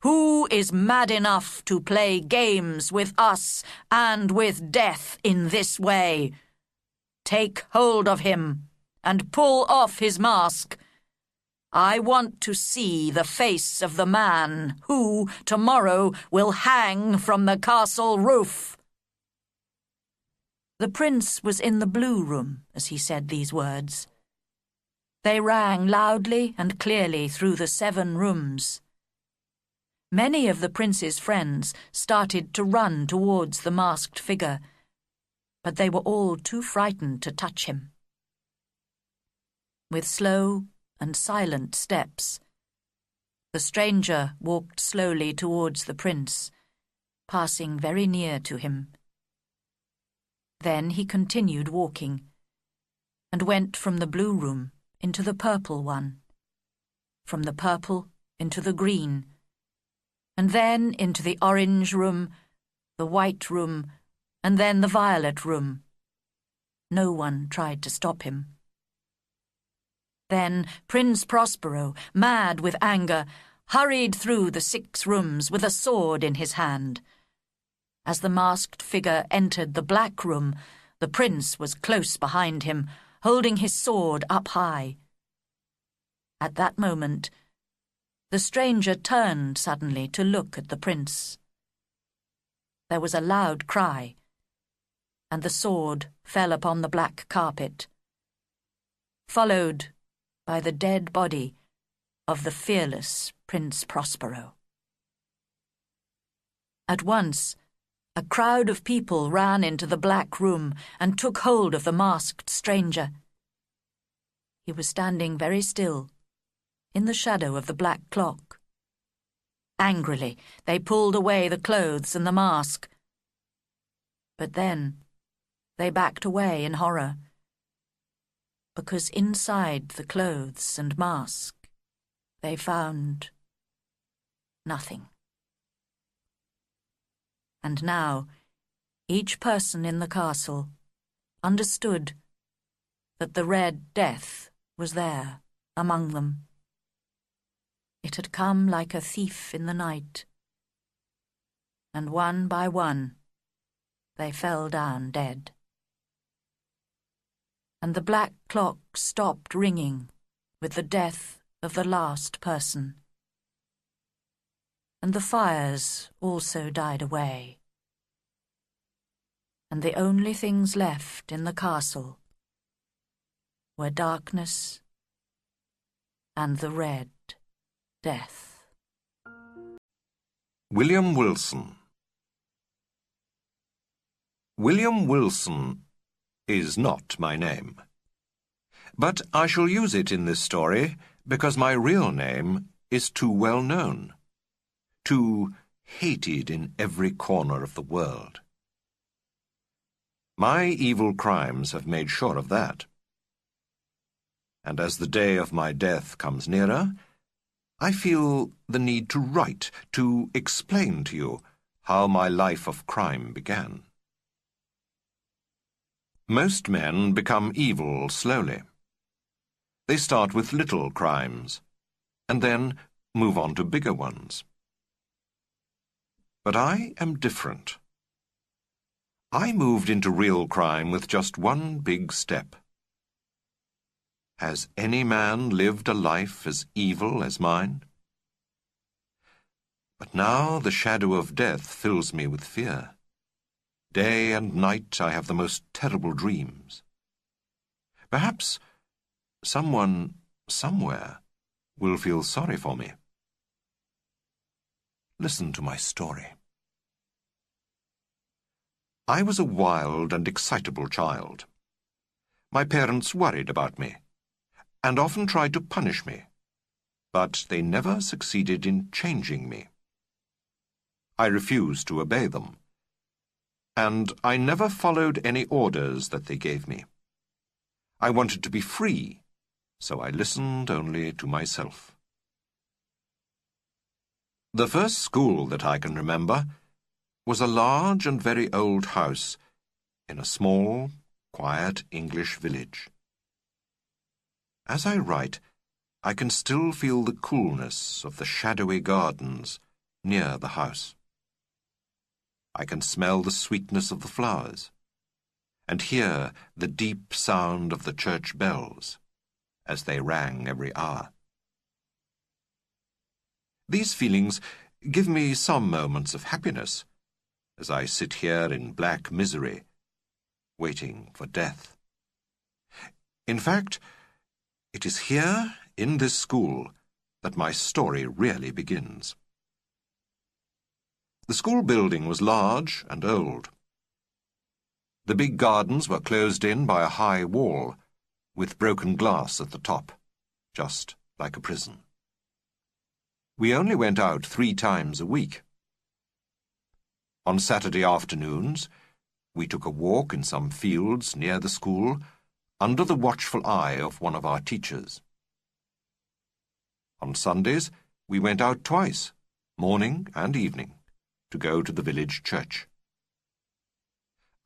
Speaker 3: Who is mad enough to play games with us and with death in this way? Take hold of him and pull off his mask. I want to see the face of the man who, tomorrow, will hang from the castle roof." The prince was in the blue room as he said these words. They rang loudly and clearly through the 7 rooms. Many of the prince's friends started to run towards the masked figure, but they were all too frightened to touch him. With slow and silent steps, the stranger walked slowly towards the prince, passing very near to him. Then he continued walking, and went from the blue room into the purple one, from the purple into the green, and then into the orange room, the white room, and then the violet room. No one tried to stop him. Then Prince Prospero, mad with anger, hurried through the 6 rooms with a sword in his hand. As the masked figure entered the black room, the prince was close behind him, holding his sword up high. At that moment, the stranger turned suddenly to look at the prince. There was a loud cry, and the sword fell upon the black carpet, followed by the dead body of the fearless Prince Prospero. At once, a crowd of people ran into the black room and took hold of the masked stranger. He was standing very still, in the shadow of the black clock. Angrily, they pulled away the clothes and the mask. But then, they backed away in horror, because inside the clothes and mask, they found nothing. And now, each person in the castle understood that the Red Death was there among them. It had come like a thief in the night, and one by one they fell down dead. And the black clock stopped ringing with the death of the last person. And the fires also died away. And the only things left in the castle were darkness and the Red Death.
Speaker 1: William Wilson. William Wilson is not my name. But I shall use it in this story because my real name is too well known, too hated in every corner of the world. My evil crimes have made sure of that. And as the day of my death comes nearer, I feel the need to write, to explain to you how my life of crime began. Most men become evil slowly. They start with little crimes, and then move on to bigger ones. But I am different. I moved into real crime with just one big step. Has any man lived a life as evil as mine? But now the shadow of death fills me with fear. Day and night I have the most terrible dreams. Perhaps someone, somewhere, will feel sorry for me. Listen to my story. I was a wild and excitable child. My parents worried about me, and often tried to punish me, but they never succeeded in changing me. I refused to obey them, and I never followed any orders that they gave me. I wanted to be free, so I listened only to myself. The first school that I can remember was a large and very old house in a small, quiet English village. As I write, I can still feel the coolness of the shadowy gardens near the house. I can smell the sweetness of the flowers, and hear the deep sound of the church bells as they rang every hour. These feelings give me some moments of happiness as I sit here in black misery, waiting for death. In fact, it is here, in this school, that my story really begins. The school building was large and old. The big gardens were closed in by a high wall, with broken glass at the top, just like a prison. We only went out 3 times a week. On Saturday afternoons, we took a walk in some fields near the school, under the watchful eye of one of our teachers. On Sundays, we went out twice, morning and evening, to go to the village church.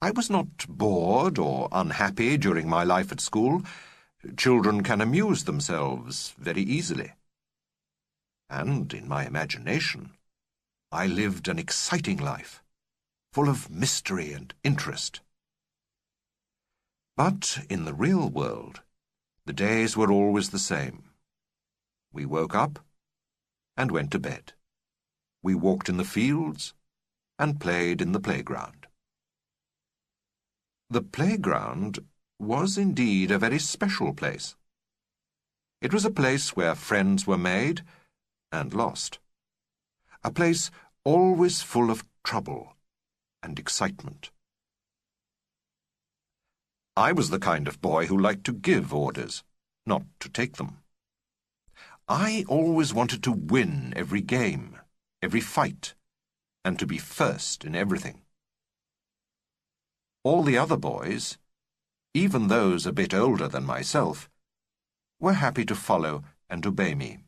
Speaker 1: I was not bored or unhappy during my life at school. Children can amuse themselves very easily. And in my imagination, I lived an exciting life, full of mystery and interest. But in the real world, the days were always the same. We woke up and went to bed. We walked in the fields and played in the playground. The playground was indeed a very special place. It was a place where friends were made and lost. A place always full of trouble and excitement. I was the kind of boy who liked to give orders, not to take them. I always wanted to win every game, every fight, and to be first in everything. All the other boys, even those a bit older than myself, were happy to follow and obey me.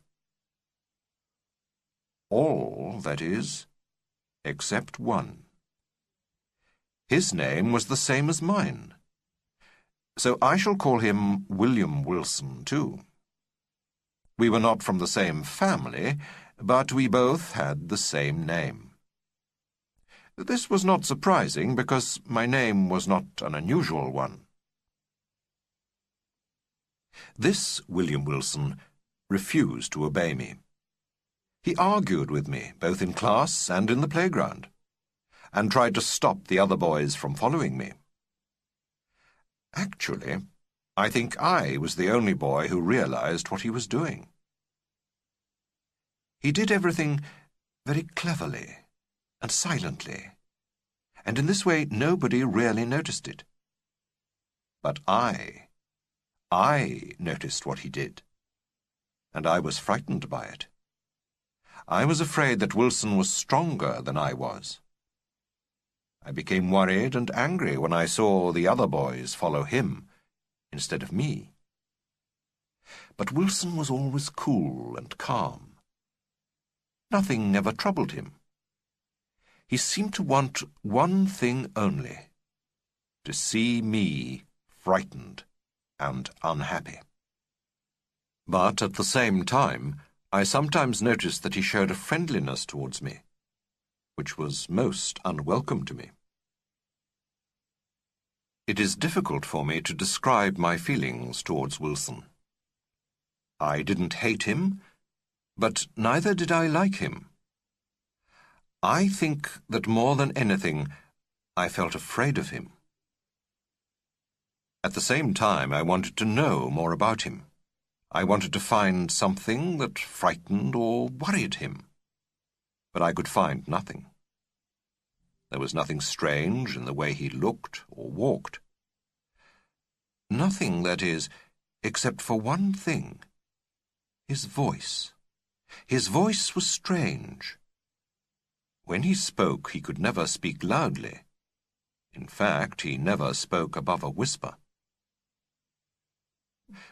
Speaker 1: All, that is, except one. His name was the same as mine, so I shall call him William Wilson, too. We were not from the same family, but we both had the same name. This was not surprising, because my name was not an unusual one. This William Wilson refused to obey me. He argued with me, both in class and in the playground, and tried to stop the other boys from following me. Actually, I think I was the only boy who realized what he was doing. He did everything very cleverly and silently, and in this way nobody really noticed it. But I noticed what he did, and I was frightened by it. I was afraid that Wilson was stronger than I was. I became worried and angry when I saw the other boys follow him instead of me. But Wilson was always cool and calm. Nothing ever troubled him. He seemed to want one thing only: to see me frightened and unhappy. But at the same time, I sometimes noticed that he showed a friendliness towards me, which was most unwelcome to me. It is difficult for me to describe my feelings towards Wilson. I didn't hate him, but neither did I like him. I think that more than anything, I felt afraid of him. At the same time, I wanted to know more about him. I wanted to find something that frightened or worried him. But I could find nothing. There was nothing strange in the way he looked or walked. Nothing, that is, except for one thing: his voice. His voice was strange. When he spoke, he could never speak loudly. In fact, he never spoke above a whisper.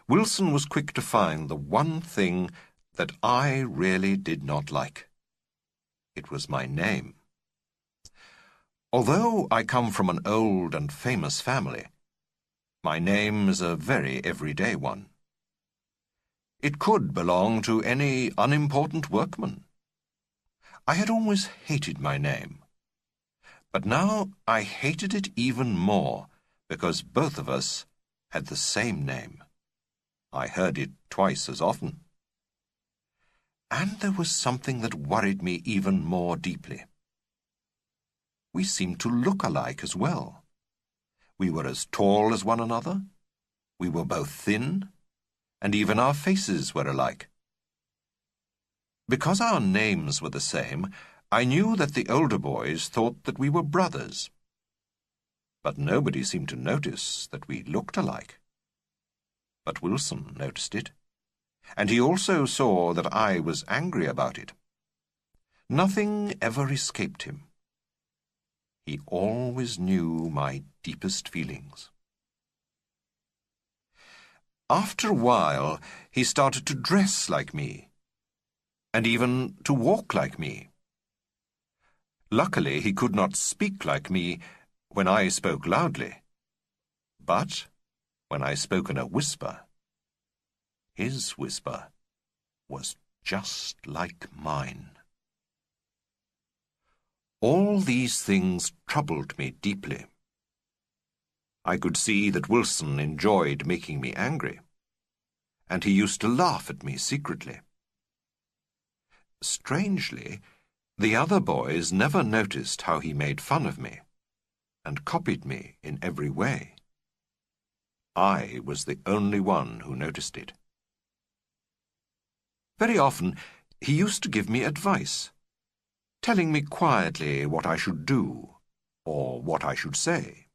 Speaker 1: Wilson was quick to find the one thing that I really did not like. It was my name. Although I come from an old and famous family, my name is a very everyday one. It could belong to any unimportant workman. I had always hated my name, but now I hated it even more because both of us had the same name. I heard it twice as often. And there was something that worried me even more deeply. We seemed to look alike as well. We were as tall as one another. We were both thin, and even our faces were alike. Because our names were the same, I knew that the older boys thought that we were brothers. But nobody seemed to notice that we looked alike. But Wilson noticed it, and he also saw that I was angry about it. Nothing ever escaped him. He always knew my deepest feelings. After a while, he started to dress like me, and even to walk like me. Luckily, he could not speak like me when I spoke loudly. But when I spoke in a whisper, his whisper was just like mine. All these things troubled me deeply. I could see that Wilson enjoyed making me angry, and he used to laugh at me secretly. Strangely, the other boys never noticed how he made fun of me, and copied me in every way. I was the only one who noticed it. Very often, he used to give me advice, telling me quietly what I should do, or what I should say.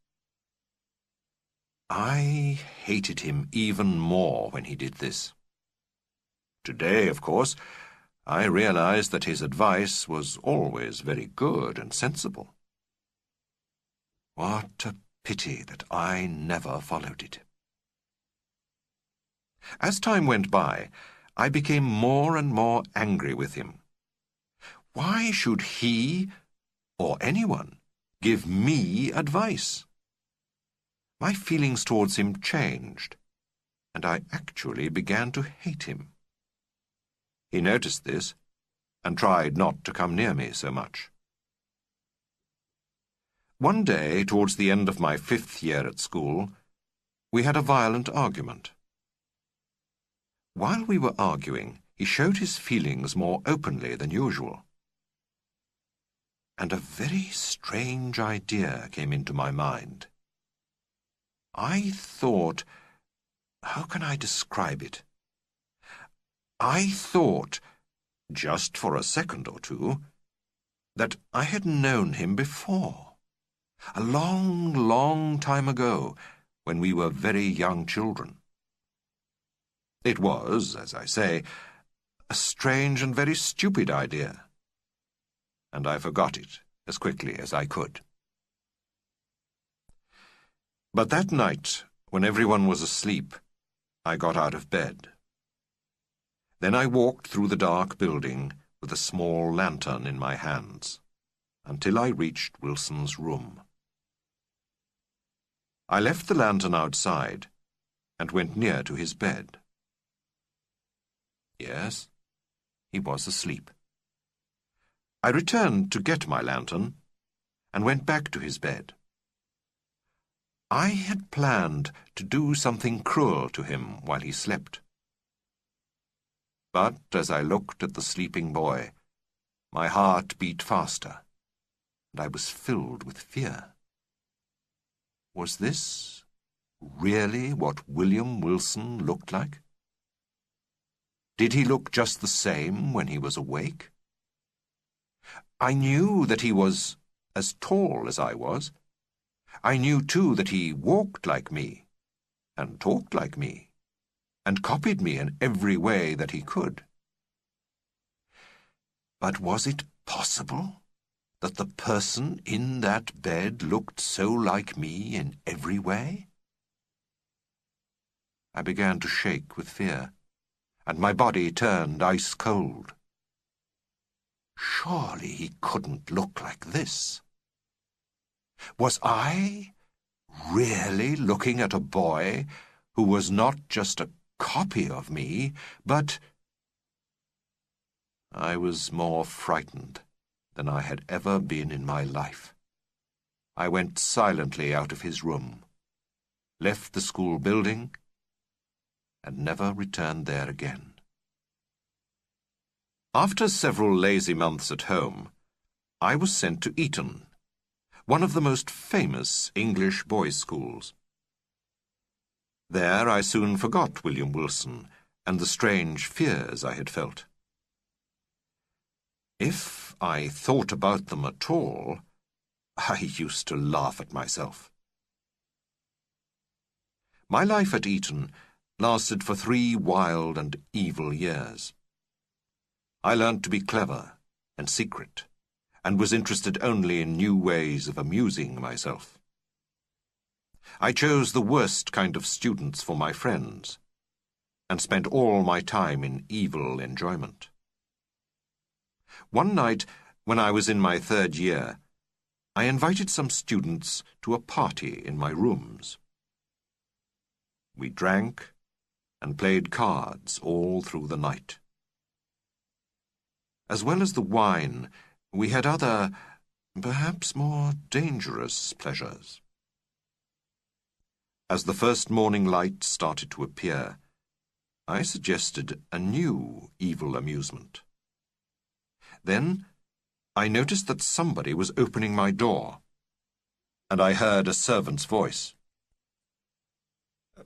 Speaker 1: I hated him even more when he did this. Today, of course, I realized that his advice was always very good and sensible. What a pity that I never followed it. As time went by, I became more and more angry with him. Why should he, or anyone, give me advice? My feelings towards him changed, and I actually began to hate him. He noticed this, and tried not to come near me so much. One day, towards the end of my 5th year at school, we had a violent argument. While we were arguing, he showed his feelings more openly than usual. And a very strange idea came into my mind. I thought, how can I describe it? I thought, just for a second or two, that I had known him before, a long, long time ago, when we were very young children. It was, as I say, a strange and very stupid idea, and I forgot it as quickly as I could. But that night, when everyone was asleep, I got out of bed. Then I walked through the dark building with a small lantern in my hands, until I reached Wilson's room. I left the lantern outside and went near to his bed. Yes, he was asleep. I returned to get my lantern and went back to his bed. I had planned to do something cruel to him while he slept. But as I looked at the sleeping boy, my heart beat faster, and I was filled with fear. Was this really what William Wilson looked like? Did he look just the same when he was awake? I knew that he was as tall as I was. I knew, too, that he walked like me, and talked like me, and copied me in every way that he could. But was it possible that the person in that bed looked so like me in every way? I began to shake with fear, and my body turned ice cold. Surely he couldn't look like this. Was I really looking at a boy who was not just a copy of me, but... I was more frightened than I had ever been in my life. I went silently out of his room, left the school building, and never returned there again. After several lazy months at home, I was sent to Eton, one of the most famous English boys' schools. There I soon forgot William Wilson and the strange fears I had felt. If I thought about them at all, I used to laugh at myself. My life at Eton lasted for 3 wild and evil years. I learnt to be clever and secret, and was interested only in new ways of amusing myself. I chose the worst kind of students for my friends, and spent all my time in evil enjoyment. One night, when I was in my 3rd year, I invited some students to a party in my rooms. We drank and played cards all through the night. As well as the wine, we had other, perhaps more dangerous pleasures. As the first morning light started to appear, I suggested a new evil amusement. Then I noticed that somebody was opening my door, and I heard a servant's voice.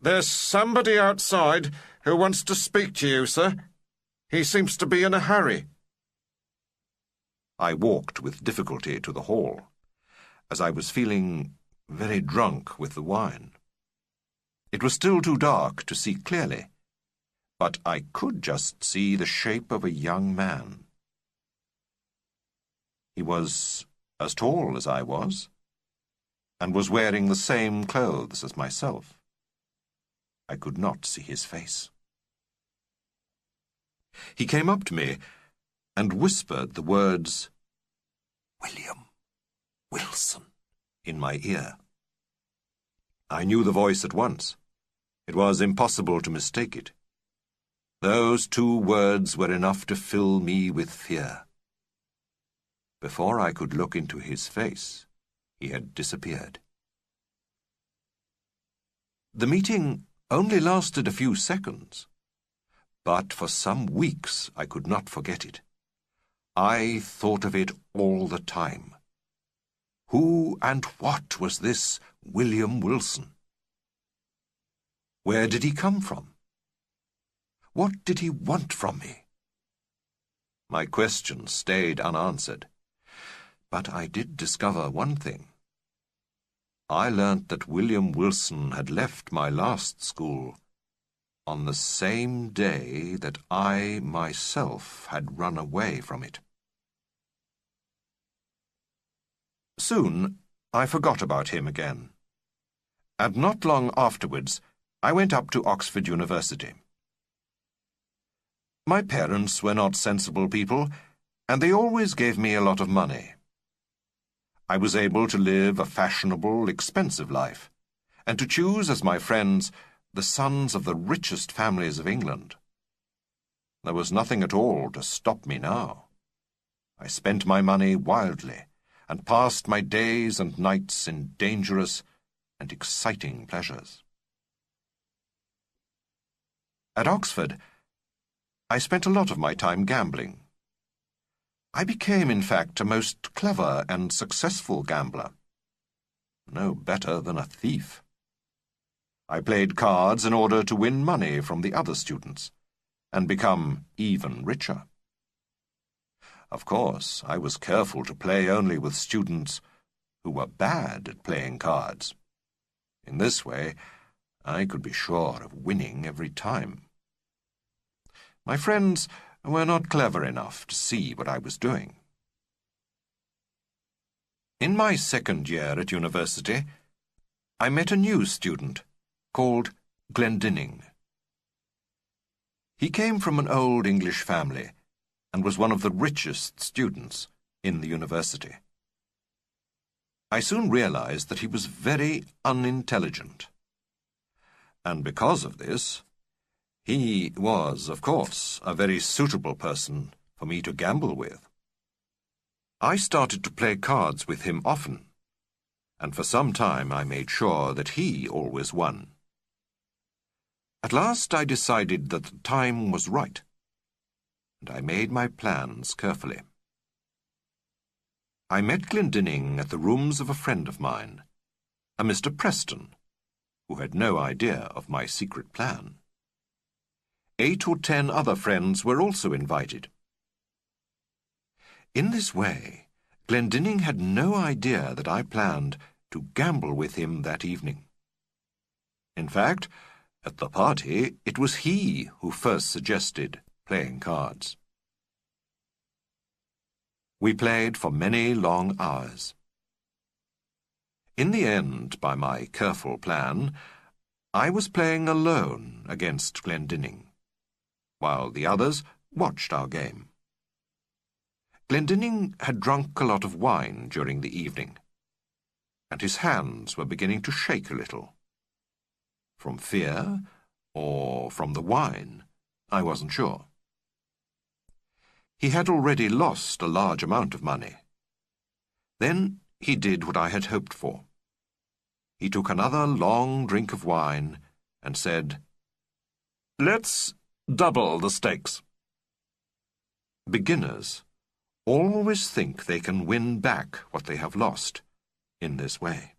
Speaker 4: "There's somebody outside who wants to speak to you, sir. He seems to be in a hurry."
Speaker 1: I walked with difficulty to the hall, as I was feeling very drunk with the wine. It was still too dark to see clearly, but I could just see the shape of a young man. He was as tall as I was, and was wearing the same clothes as myself. I could not see his face. He came up to me and whispered the words, "William Wilson," in my ear. I knew the voice at once. It was impossible to mistake it. Those 2 words were enough to fill me with fear. Before I could look into his face, he had disappeared. The meeting only lasted a few seconds, but for some weeks I could not forget it. I thought of it all the time. Who and what was this William Wilson? Where did he come from? What did he want from me? My questions stayed unanswered, but I did discover one thing. I learnt that William Wilson had left my last school on the same day that I myself had run away from it. Soon I forgot about him again, and not long afterwards I went up to Oxford University. My parents were not sensible people, and they always gave me a lot of money. I was able to live a fashionable, expensive life, and to choose as my friends the sons of the richest families of England. There was nothing at all to stop me now. I spent my money wildly, and passed my days and nights in dangerous and exciting pleasures. At Oxford, I spent a lot of my time gambling. I became, in fact, a most clever and successful gambler. No better than a thief. I played cards in order to win money from the other students, and become even richer. Of course, I was careful to play only with students who were bad at playing cards. In this way, I could be sure of winning every time. My friends were not clever enough to see what I was doing. In my second year at university, I met a new student called Glendinning. He came from an old English family and was one of the richest students in the university. I soon realized that he was very unintelligent, and because of this, he was, of course, a very suitable person for me to gamble with. I started to play cards with him often, and for some time I made sure that he always won. At last I decided that the time was right, and I made my plans carefully. I met Glendinning at the rooms of a friend of mine, a Mr. Preston, who had no idea of my secret plan. 8 or 10 other friends were also invited. In this way, Glendinning had no idea that I planned to gamble with him that evening. In fact, at the party, it was he who first suggested playing cards. We played for many long hours. In the end, by my careful plan, I was playing alone against Glendinning, while the others watched our game. Glendinning had drunk a lot of wine during the evening, and his hands were beginning to shake a little. From fear, or from the wine, I wasn't sure. He had already lost a large amount of money. Then he did what I had hoped for. He took another long drink of wine and said, "Let's double the stakes." Beginners always think they can win back what they have lost in this way.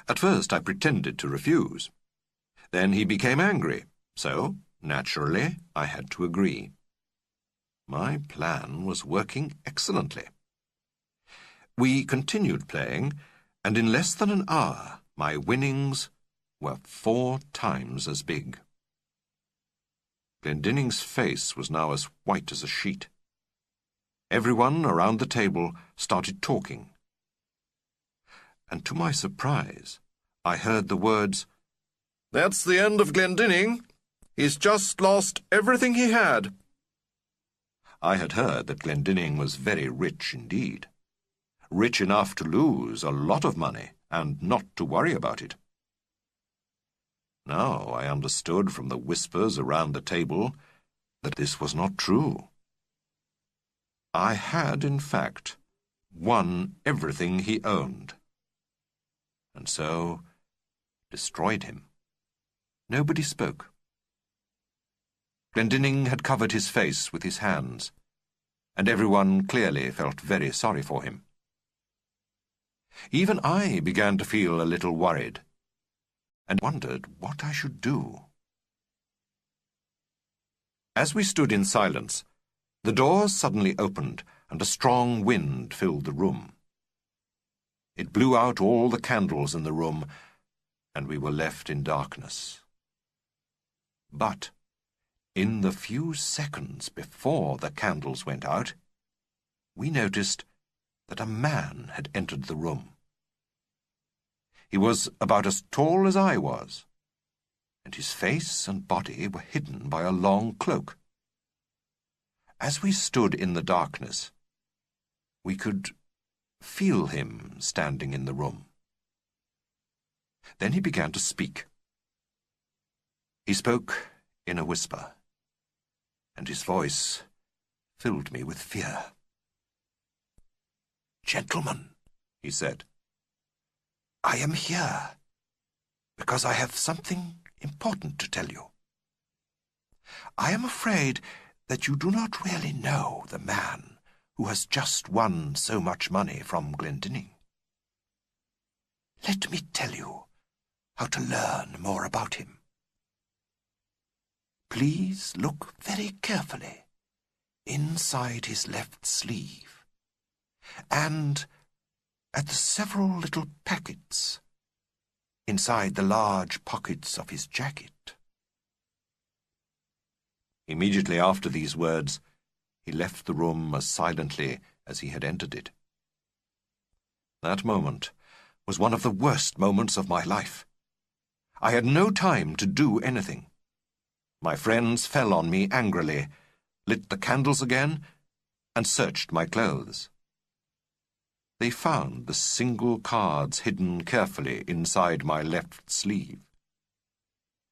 Speaker 1: At first I pretended to refuse. Then he became angry, so, naturally, I had to agree. My plan was working excellently. We continued playing, and in less than an hour my winnings were 4 times as big. Glendinning's face was now as white as a sheet. Everyone around the table started talking. And to my surprise, I heard the words, "That's the end of Glendinning. He's just lost everything he had." I had heard that Glendinning was very rich indeed. Rich enough to lose a lot of money and not to worry about it. Now I understood from the whispers around the table that this was not true. I had, in fact, won everything he owned, and so destroyed him. Nobody spoke. Glendinning had covered his face with his hands, and everyone clearly felt very sorry for him. Even I began to feel a little worried, and wondered what I should do. As we stood in silence, the doors suddenly opened and a strong wind filled the room. It blew out all the candles in the room, and we were left in darkness. But in the few seconds before the candles went out, we noticed that a man had entered the room. He was about as tall as I was, and his face and body were hidden by a long cloak. As we stood in the darkness, we could feel him standing in the room. Then he began to speak. He spoke in a whisper, and his voice filled me with fear. "Gentlemen," he said, "I am here because I have something important to tell you. I am afraid that you do not really know the man who has just won so much money from Glendinning. Let me tell you how to learn more about him. Please look very carefully inside his left sleeve and at the several little packets inside the large pockets of his jacket." Immediately after these words, he left the room as silently as he had entered it. That moment was one of the worst moments of my life. I had no time to do anything. My friends fell on me angrily, lit the candles again, and searched my clothes. They found the single cards hidden carefully inside my left sleeve.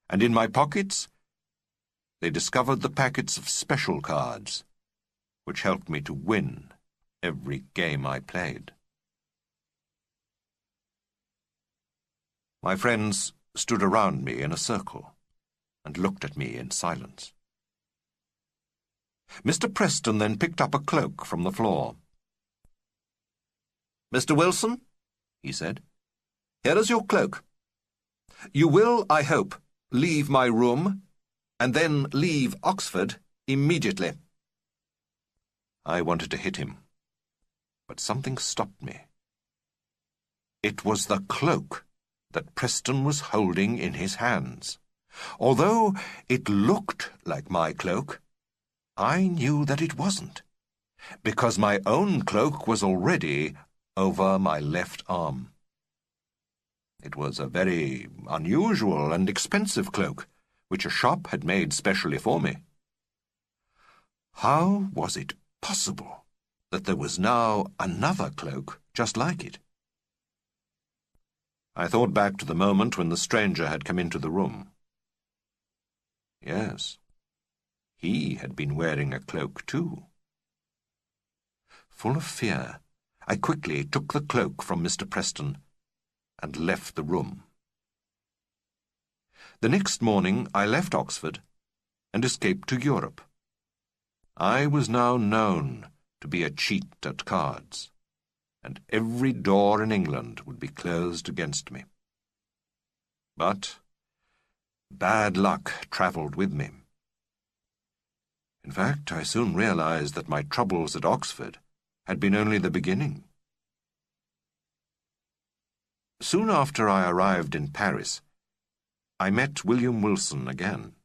Speaker 1: And in my pockets, they discovered the packets of special cards, which helped me to win every game I played. My friends stood around me in a circle and looked at me in silence. Mr. Preston then picked up a cloak from the floor. "Mr. Wilson," he said, "here is your cloak. You will, I hope, leave my room and then leave Oxford immediately." I wanted to hit him, but something stopped me. It was the cloak that Preston was holding in his hands. Although it looked like my cloak, I knew that it wasn't, because my own cloak was already over my left arm. It was a very unusual and expensive cloak, which a shop had made specially for me. How was it possible that there was now another cloak just like it? I thought back to the moment when the stranger had come into the room. Yes, he had been wearing a cloak too. Full of fear, I quickly took the cloak from Mr. Preston and left the room. The next morning I left Oxford and escaped to Europe. I was now known to be a cheat at cards, and every door in England would be closed against me. But bad luck travelled with me. In fact, I soon realized that my troubles at Oxford had been only the beginning. Soon after I arrived in Paris, I met William Wilson again.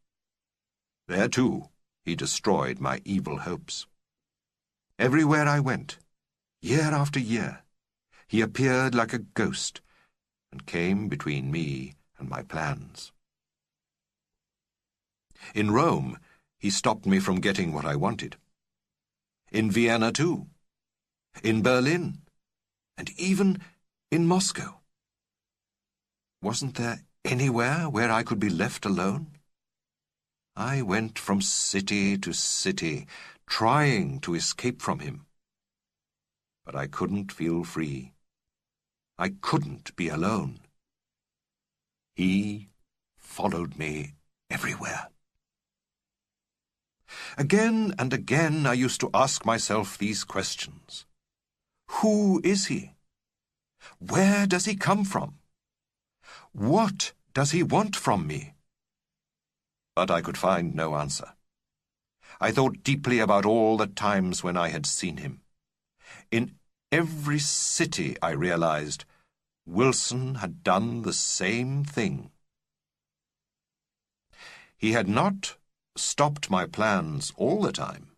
Speaker 1: There, too, he destroyed my evil hopes. Everywhere I went, year after year, he appeared like a ghost and came between me and my plans. In Rome, he stopped me from getting what I wanted. In Vienna, too. In Berlin. And even in Moscow. Wasn't there anywhere where I could be left alone? I went from city to city, trying to escape from him. But I couldn't feel free. I couldn't be alone. He followed me everywhere. Again and again I used to ask myself these questions. Who is he? Where does he come from? What does he want from me? But I could find no answer. I thought deeply about all the times when I had seen him. In every city, I realized, Wilson had done the same thing. He had not stopped my plans all the time,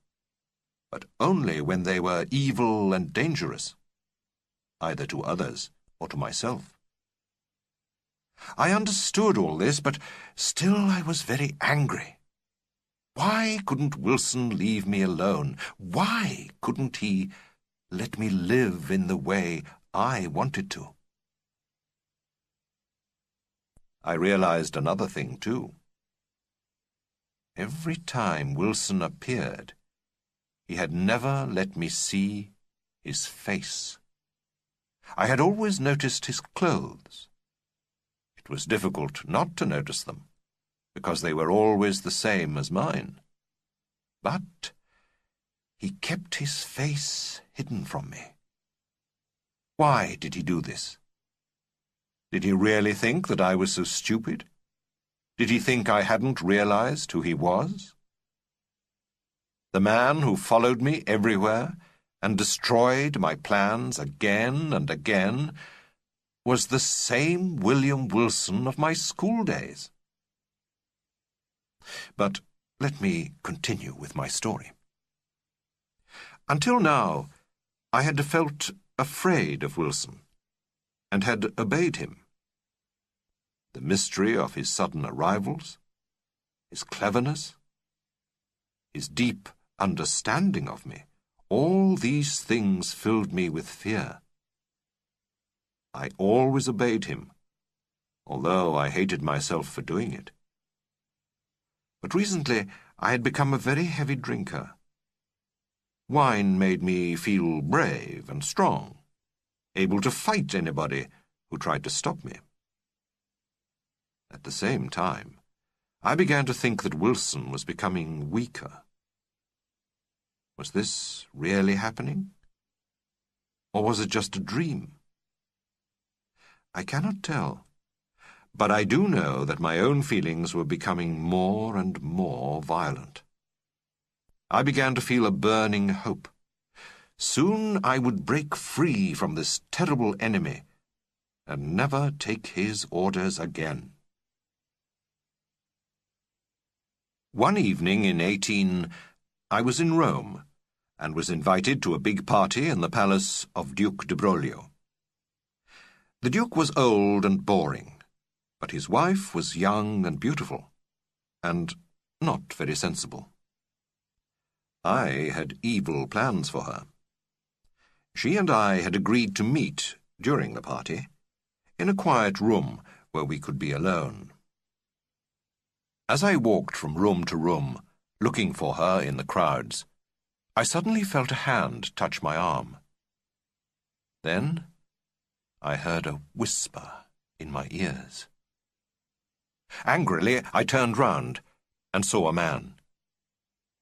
Speaker 1: but only when they were evil and dangerous, either to others or to myself. I understood all this, but still I was very angry. Why couldn't Wilson leave me alone? Why couldn't he let me live in the way I wanted to? I realized another thing, too. Every time Wilson appeared, he had never let me see his face. I had always noticed his clothes. It was difficult not to notice them, because they were always the same as mine. But he kept his face hidden from me. Why did he do this? Did he really think that I was so stupid? Did he think I hadn't realized who he was? The man who followed me everywhere and destroyed my plans again and again was the same William Wilson of my school days. But let me continue with my story. Until now, I had felt afraid of Wilson and had obeyed him. The mystery of his sudden arrivals, his cleverness, his deep understanding of me, all these things filled me with fear. I always obeyed him, although I hated myself for doing it. But recently I had become a very heavy drinker. Wine made me feel brave and strong, able to fight anybody who tried to stop me. At the same time, I began to think that Wilson was becoming weaker. Was this really happening? Or was it just a dream? I cannot tell, but I do know that my own feelings were becoming more and more violent. I began to feel a burning hope. Soon I would break free from this terrible enemy and never take his orders again. One evening in 18, I was in Rome and was invited to a big party in the palace of Duke de Broglio. The Duke was old and boring, but his wife was young and beautiful, and not very sensible. I had evil plans for her. She and I had agreed to meet, during the party, in a quiet room where we could be alone. As I walked from room to room, looking for her in the crowds, I suddenly felt a hand touch my arm. Then I heard a whisper in my ears. Angrily, I turned round and saw a man.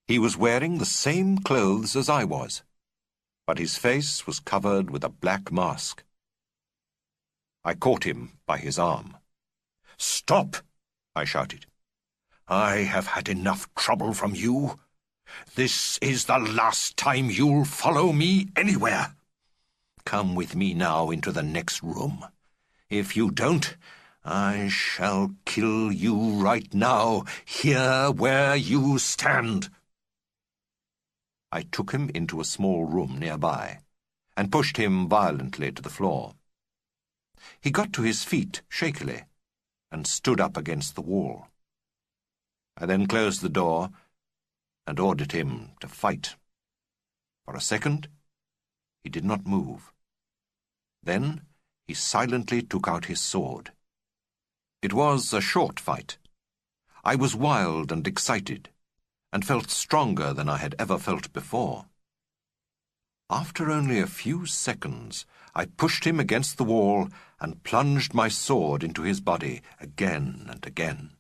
Speaker 1: He was wearing the same clothes as I was, but his face was covered with a black mask. I caught him by his arm. "Stop!" I shouted. "I have had enough trouble from you. This is the last time you'll follow me anywhere. Come with me now into the next room. If you don't, I shall kill you right now, here where you stand." I took him into a small room nearby and pushed him violently to the floor. He got to his feet shakily and stood up against the wall. I then closed the door and ordered him to fight. For a second, he did not move. Then he silently took out his sword. It was a short fight. I was wild and excited, and felt stronger than I had ever felt before. After only a few seconds, I pushed him against the wall and plunged my sword into his body again and again.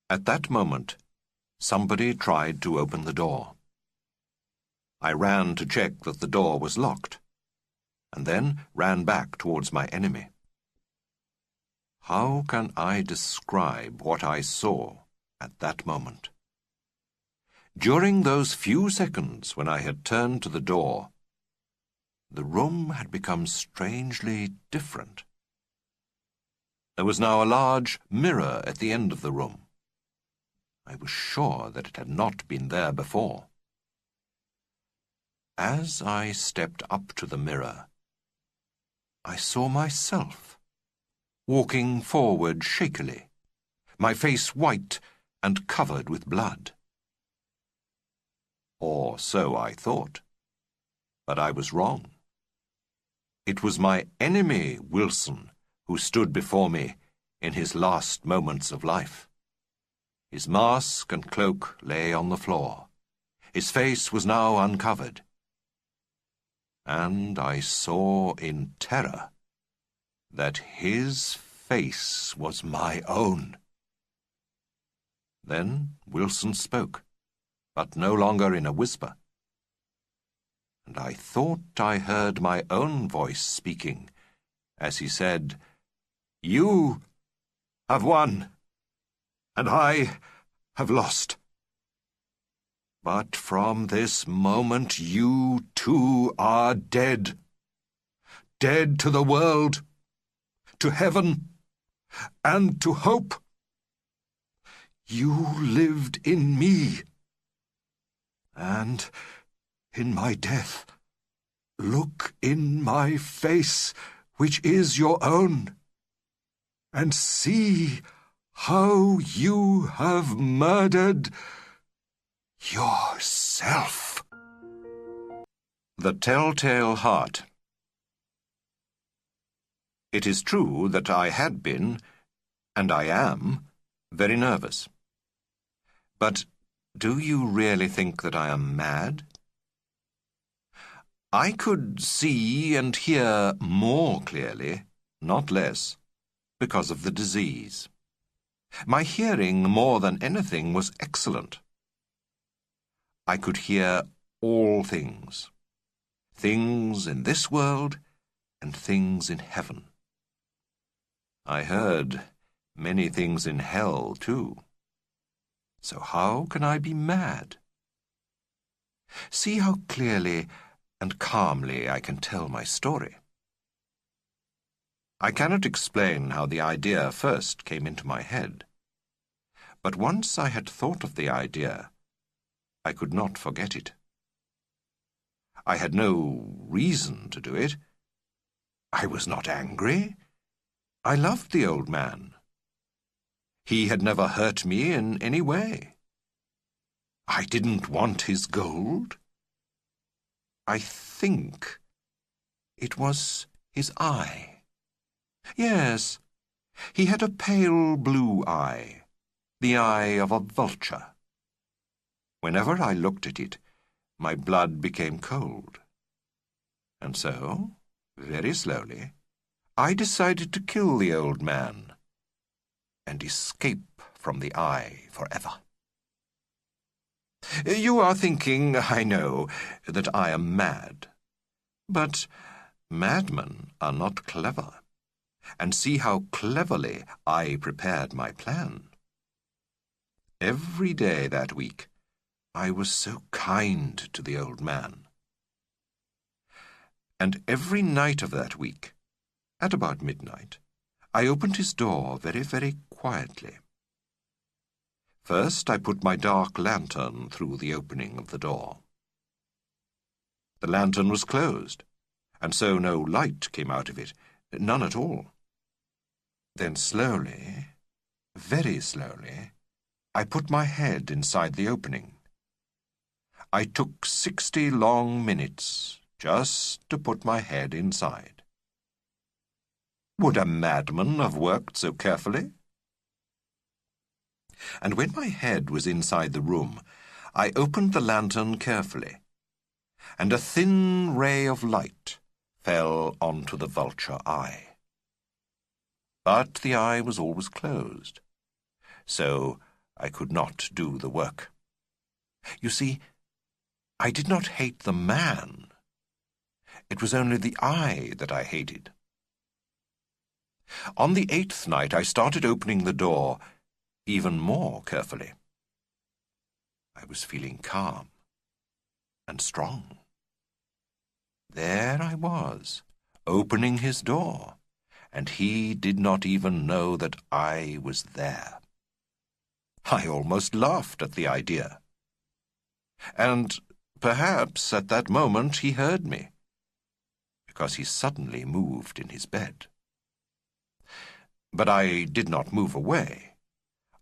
Speaker 1: At that moment, somebody tried to open the door. I ran to check that the door was locked, and then ran back towards my enemy. How can I describe what I saw at that moment? During those few seconds when I had turned to the door, the room had become strangely different. There was now a large mirror at the end of the room. I was sure that it had not been there before. As I stepped up to the mirror, I saw myself, walking forward shakily, my face white and covered with blood. Or so I thought, but I was wrong. It was my enemy, Wilson, who stood before me in his last moments of life. His mask and cloak lay on the floor. His face was now uncovered. And I saw in terror that his face was my own. Then Wilson spoke, but no longer in a whisper. And I thought I heard my own voice speaking as he said, "You have won, and I have lost. But from this moment you too are dead. Dead to the world, to heaven, and to hope. You lived in me, and in my death, look in my face, which is your own, and see how you have murdered yourself." The Telltale Heart. It is true that I had been, and I am, very nervous. But do you really think that I am mad? I could see and hear more clearly, not less, because of the disease. My hearing, more than anything, was excellent. I could hear all things, things in this world and things in heaven. I heard many things in hell, too. So how can I be mad? See how clearly and calmly I can tell my story. I cannot explain how the idea first came into my head, but once I had thought of the idea, I could not forget it. I had no reason to do it. I was not angry. I loved the old man. He had never hurt me in any way. I didn't want his gold. I think it was his eye. Yes, he had a pale blue eye, the eye of a vulture. Whenever I looked at it, my blood became cold. And so, very slowly, I decided to kill the old man and escape from the eye forever. You are thinking, I know, that I am mad. But madmen are not clever. And see how cleverly I prepared my plan. Every day that week, I was so kind to the old man. And every night of that week, at about midnight, I opened his door very, very quietly. First, I put my dark lantern through the opening of the door. The lantern was closed, and so no light came out of it, none at all. Then slowly, very slowly, I put my head inside the opening. I took 60 long minutes just to put my head inside. Would a madman have worked so carefully? And when my head was inside the room, I opened the lantern carefully, and a thin ray of light fell onto the vulture eye. But the eye was always closed, so I could not do the work. You see, I did not hate the man. It was only the eye that I hated. On the 8th night, I started opening the door even more carefully. I was feeling calm and strong. There I was, opening his door, and he did not even know that I was there. I almost laughed at the idea. And perhaps at that moment he heard me, because he suddenly moved in his bed. But I did not move away.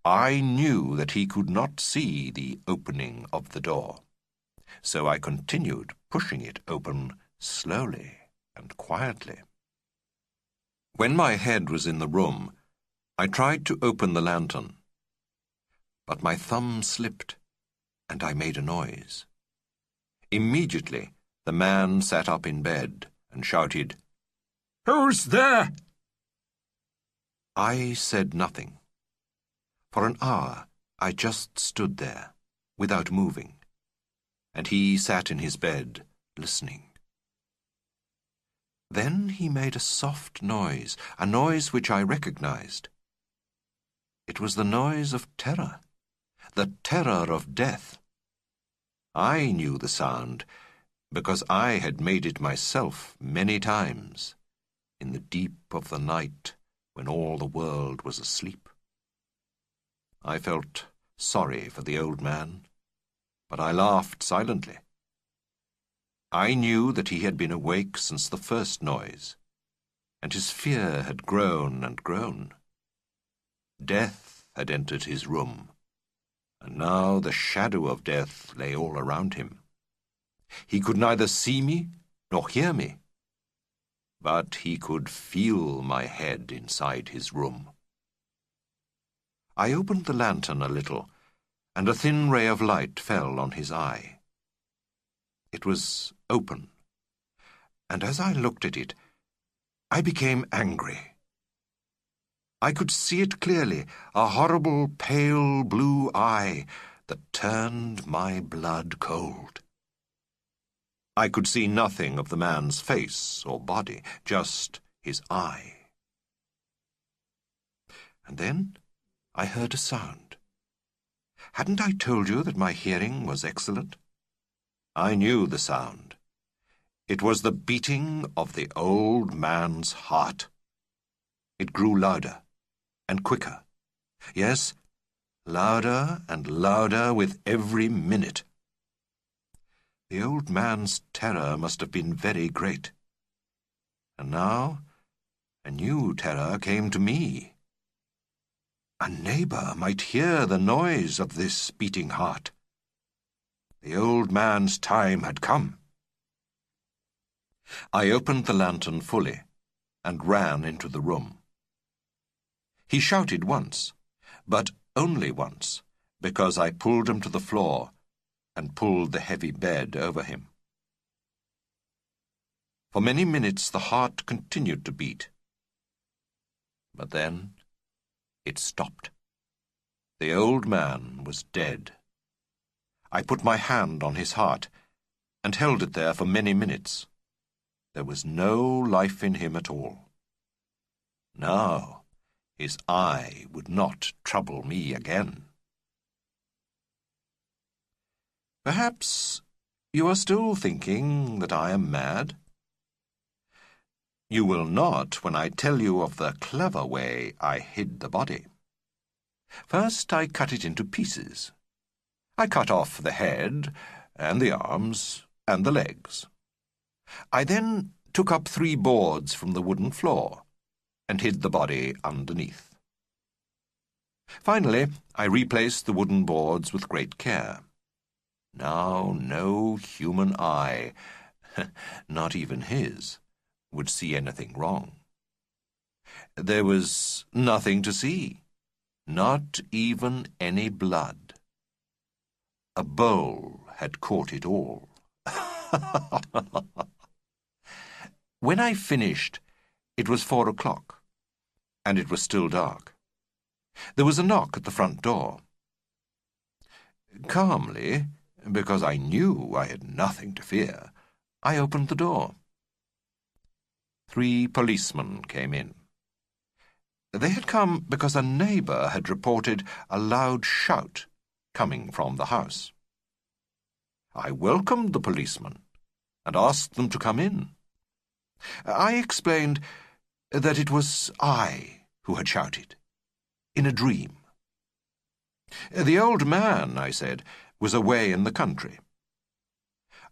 Speaker 1: I knew that he could not see the opening of the door, so I continued pushing it open slowly and quietly. When my head was in the room, I tried to open the lantern, but my thumb slipped, and I made a noise. Immediately, the man sat up in bed and shouted,
Speaker 2: "Who's there?"
Speaker 1: I said nothing. For an hour, I just stood there, without moving, and he sat in his bed, listening. Then he made a soft noise, a noise which I recognized. It was the noise of terror, the terror of death. I knew the sound, because I had made it myself many times, in the deep of the night when all the world was asleep. I felt sorry for the old man, but I laughed silently. I knew that he had been awake since the first noise, and his fear had grown and grown. Death had entered his room, and now the shadow of death lay all around him. He could neither see me nor hear me, but he could feel my head inside his room. I opened the lantern a little, and a thin ray of light fell on his eye. It was open, and as I looked at it, I became angry. I could see it clearly, a horrible pale blue eye that turned my blood cold. I could see nothing of the man's face or body, just his eye. And then I heard a sound. Hadn't I told you that my hearing was excellent? I knew the sound. It was the beating of the old man's heart. It grew louder and quicker. Yes, louder and louder with every minute. The old man's terror must have been very great. And now a new terror came to me. A neighbor might hear the noise of this beating heart. The old man's time had come. I opened the lantern fully and ran into the room. He shouted once, but only once, because I pulled him to the floor and pulled the heavy bed over him. For many minutes the heart continued to beat. But then it stopped. The old man was dead. I put my hand on his heart and held it there for many minutes. There was no life in him at all. Now his eye would not trouble me again. Perhaps you are still thinking that I am mad? You will not when I tell you of the clever way I hid the body. First I cut it into pieces. I cut off the head, and the arms, and the legs. I then took up 3 boards from the wooden floor, and hid the body underneath. Finally, I replaced the wooden boards with great care. Now no human eye, not even his, would see anything wrong. There was nothing to see, not even any blood. A bowl had caught it all. When I finished, it was 4 o'clock, and it was still dark. There was a knock at the front door. Calmly, because I knew I had nothing to fear, I opened the door. 3 policemen came in. They had come because a neighbor had reported a loud shout coming from the house. I welcomed the policeman, and asked them to come in. I explained that it was I who had shouted, in a dream. The old man, I said, was away in the country.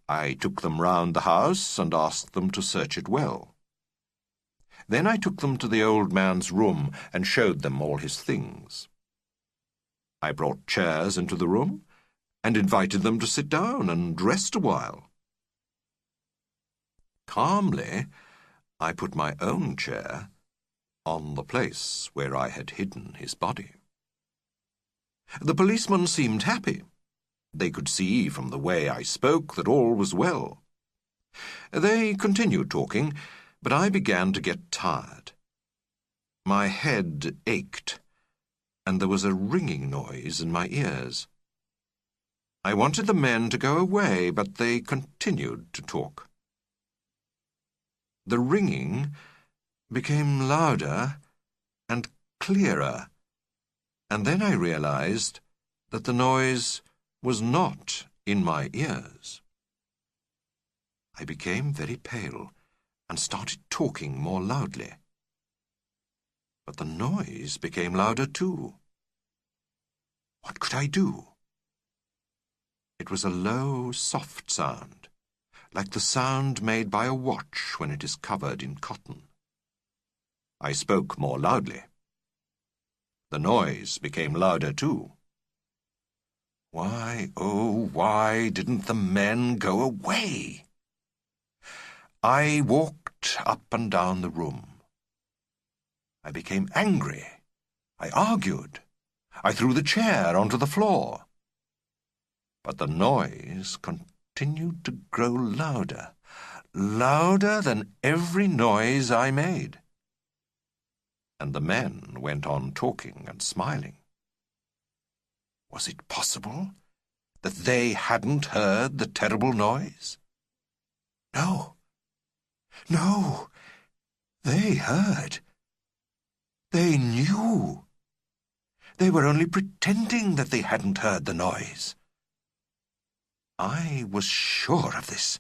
Speaker 1: I took them round the house and asked them to search it well. Then I took them to the old man's room and showed them all his things. I brought chairs into the room and invited them to sit down and rest a while. Calmly, I put my own chair on the place where I had hidden his body. The policemen seemed happy. They could see from the way I spoke that all was well. They continued talking, but I began to get tired. My head ached, and there was a ringing noise in my ears. I wanted the men to go away, but they continued to talk. The ringing became louder and clearer, and then I realized that the noise was not in my ears. I became very pale and started talking more loudly. But the noise became louder too. What could I do? It was a low, soft sound, like the sound made by a watch when it is covered in cotton. I spoke more loudly. The noise became louder too. Why, oh, why didn't the men go away? I walked up and down the room. I became angry. I argued. I threw the chair onto the floor. But the noise continued to grow louder, louder than every noise I made. And the men went on talking and smiling. Was it possible that they hadn't heard the terrible noise? No. No. They heard. They knew. They were only pretending that they hadn't heard the noise. I was sure of this.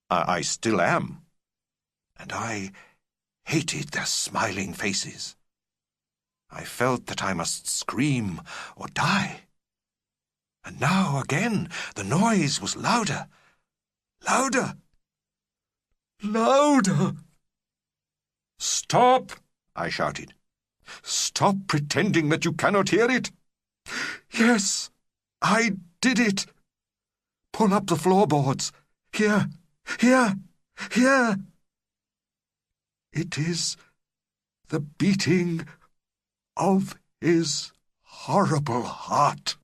Speaker 1: I still am. And I hated their smiling faces. I felt that I must scream or die. And now again the noise was louder. Louder. Louder. "Stop!" I shouted. "Stop pretending that you cannot hear it. Yes, I did it. Pull up the floorboards. Here, here, here. It is the beating of his horrible heart."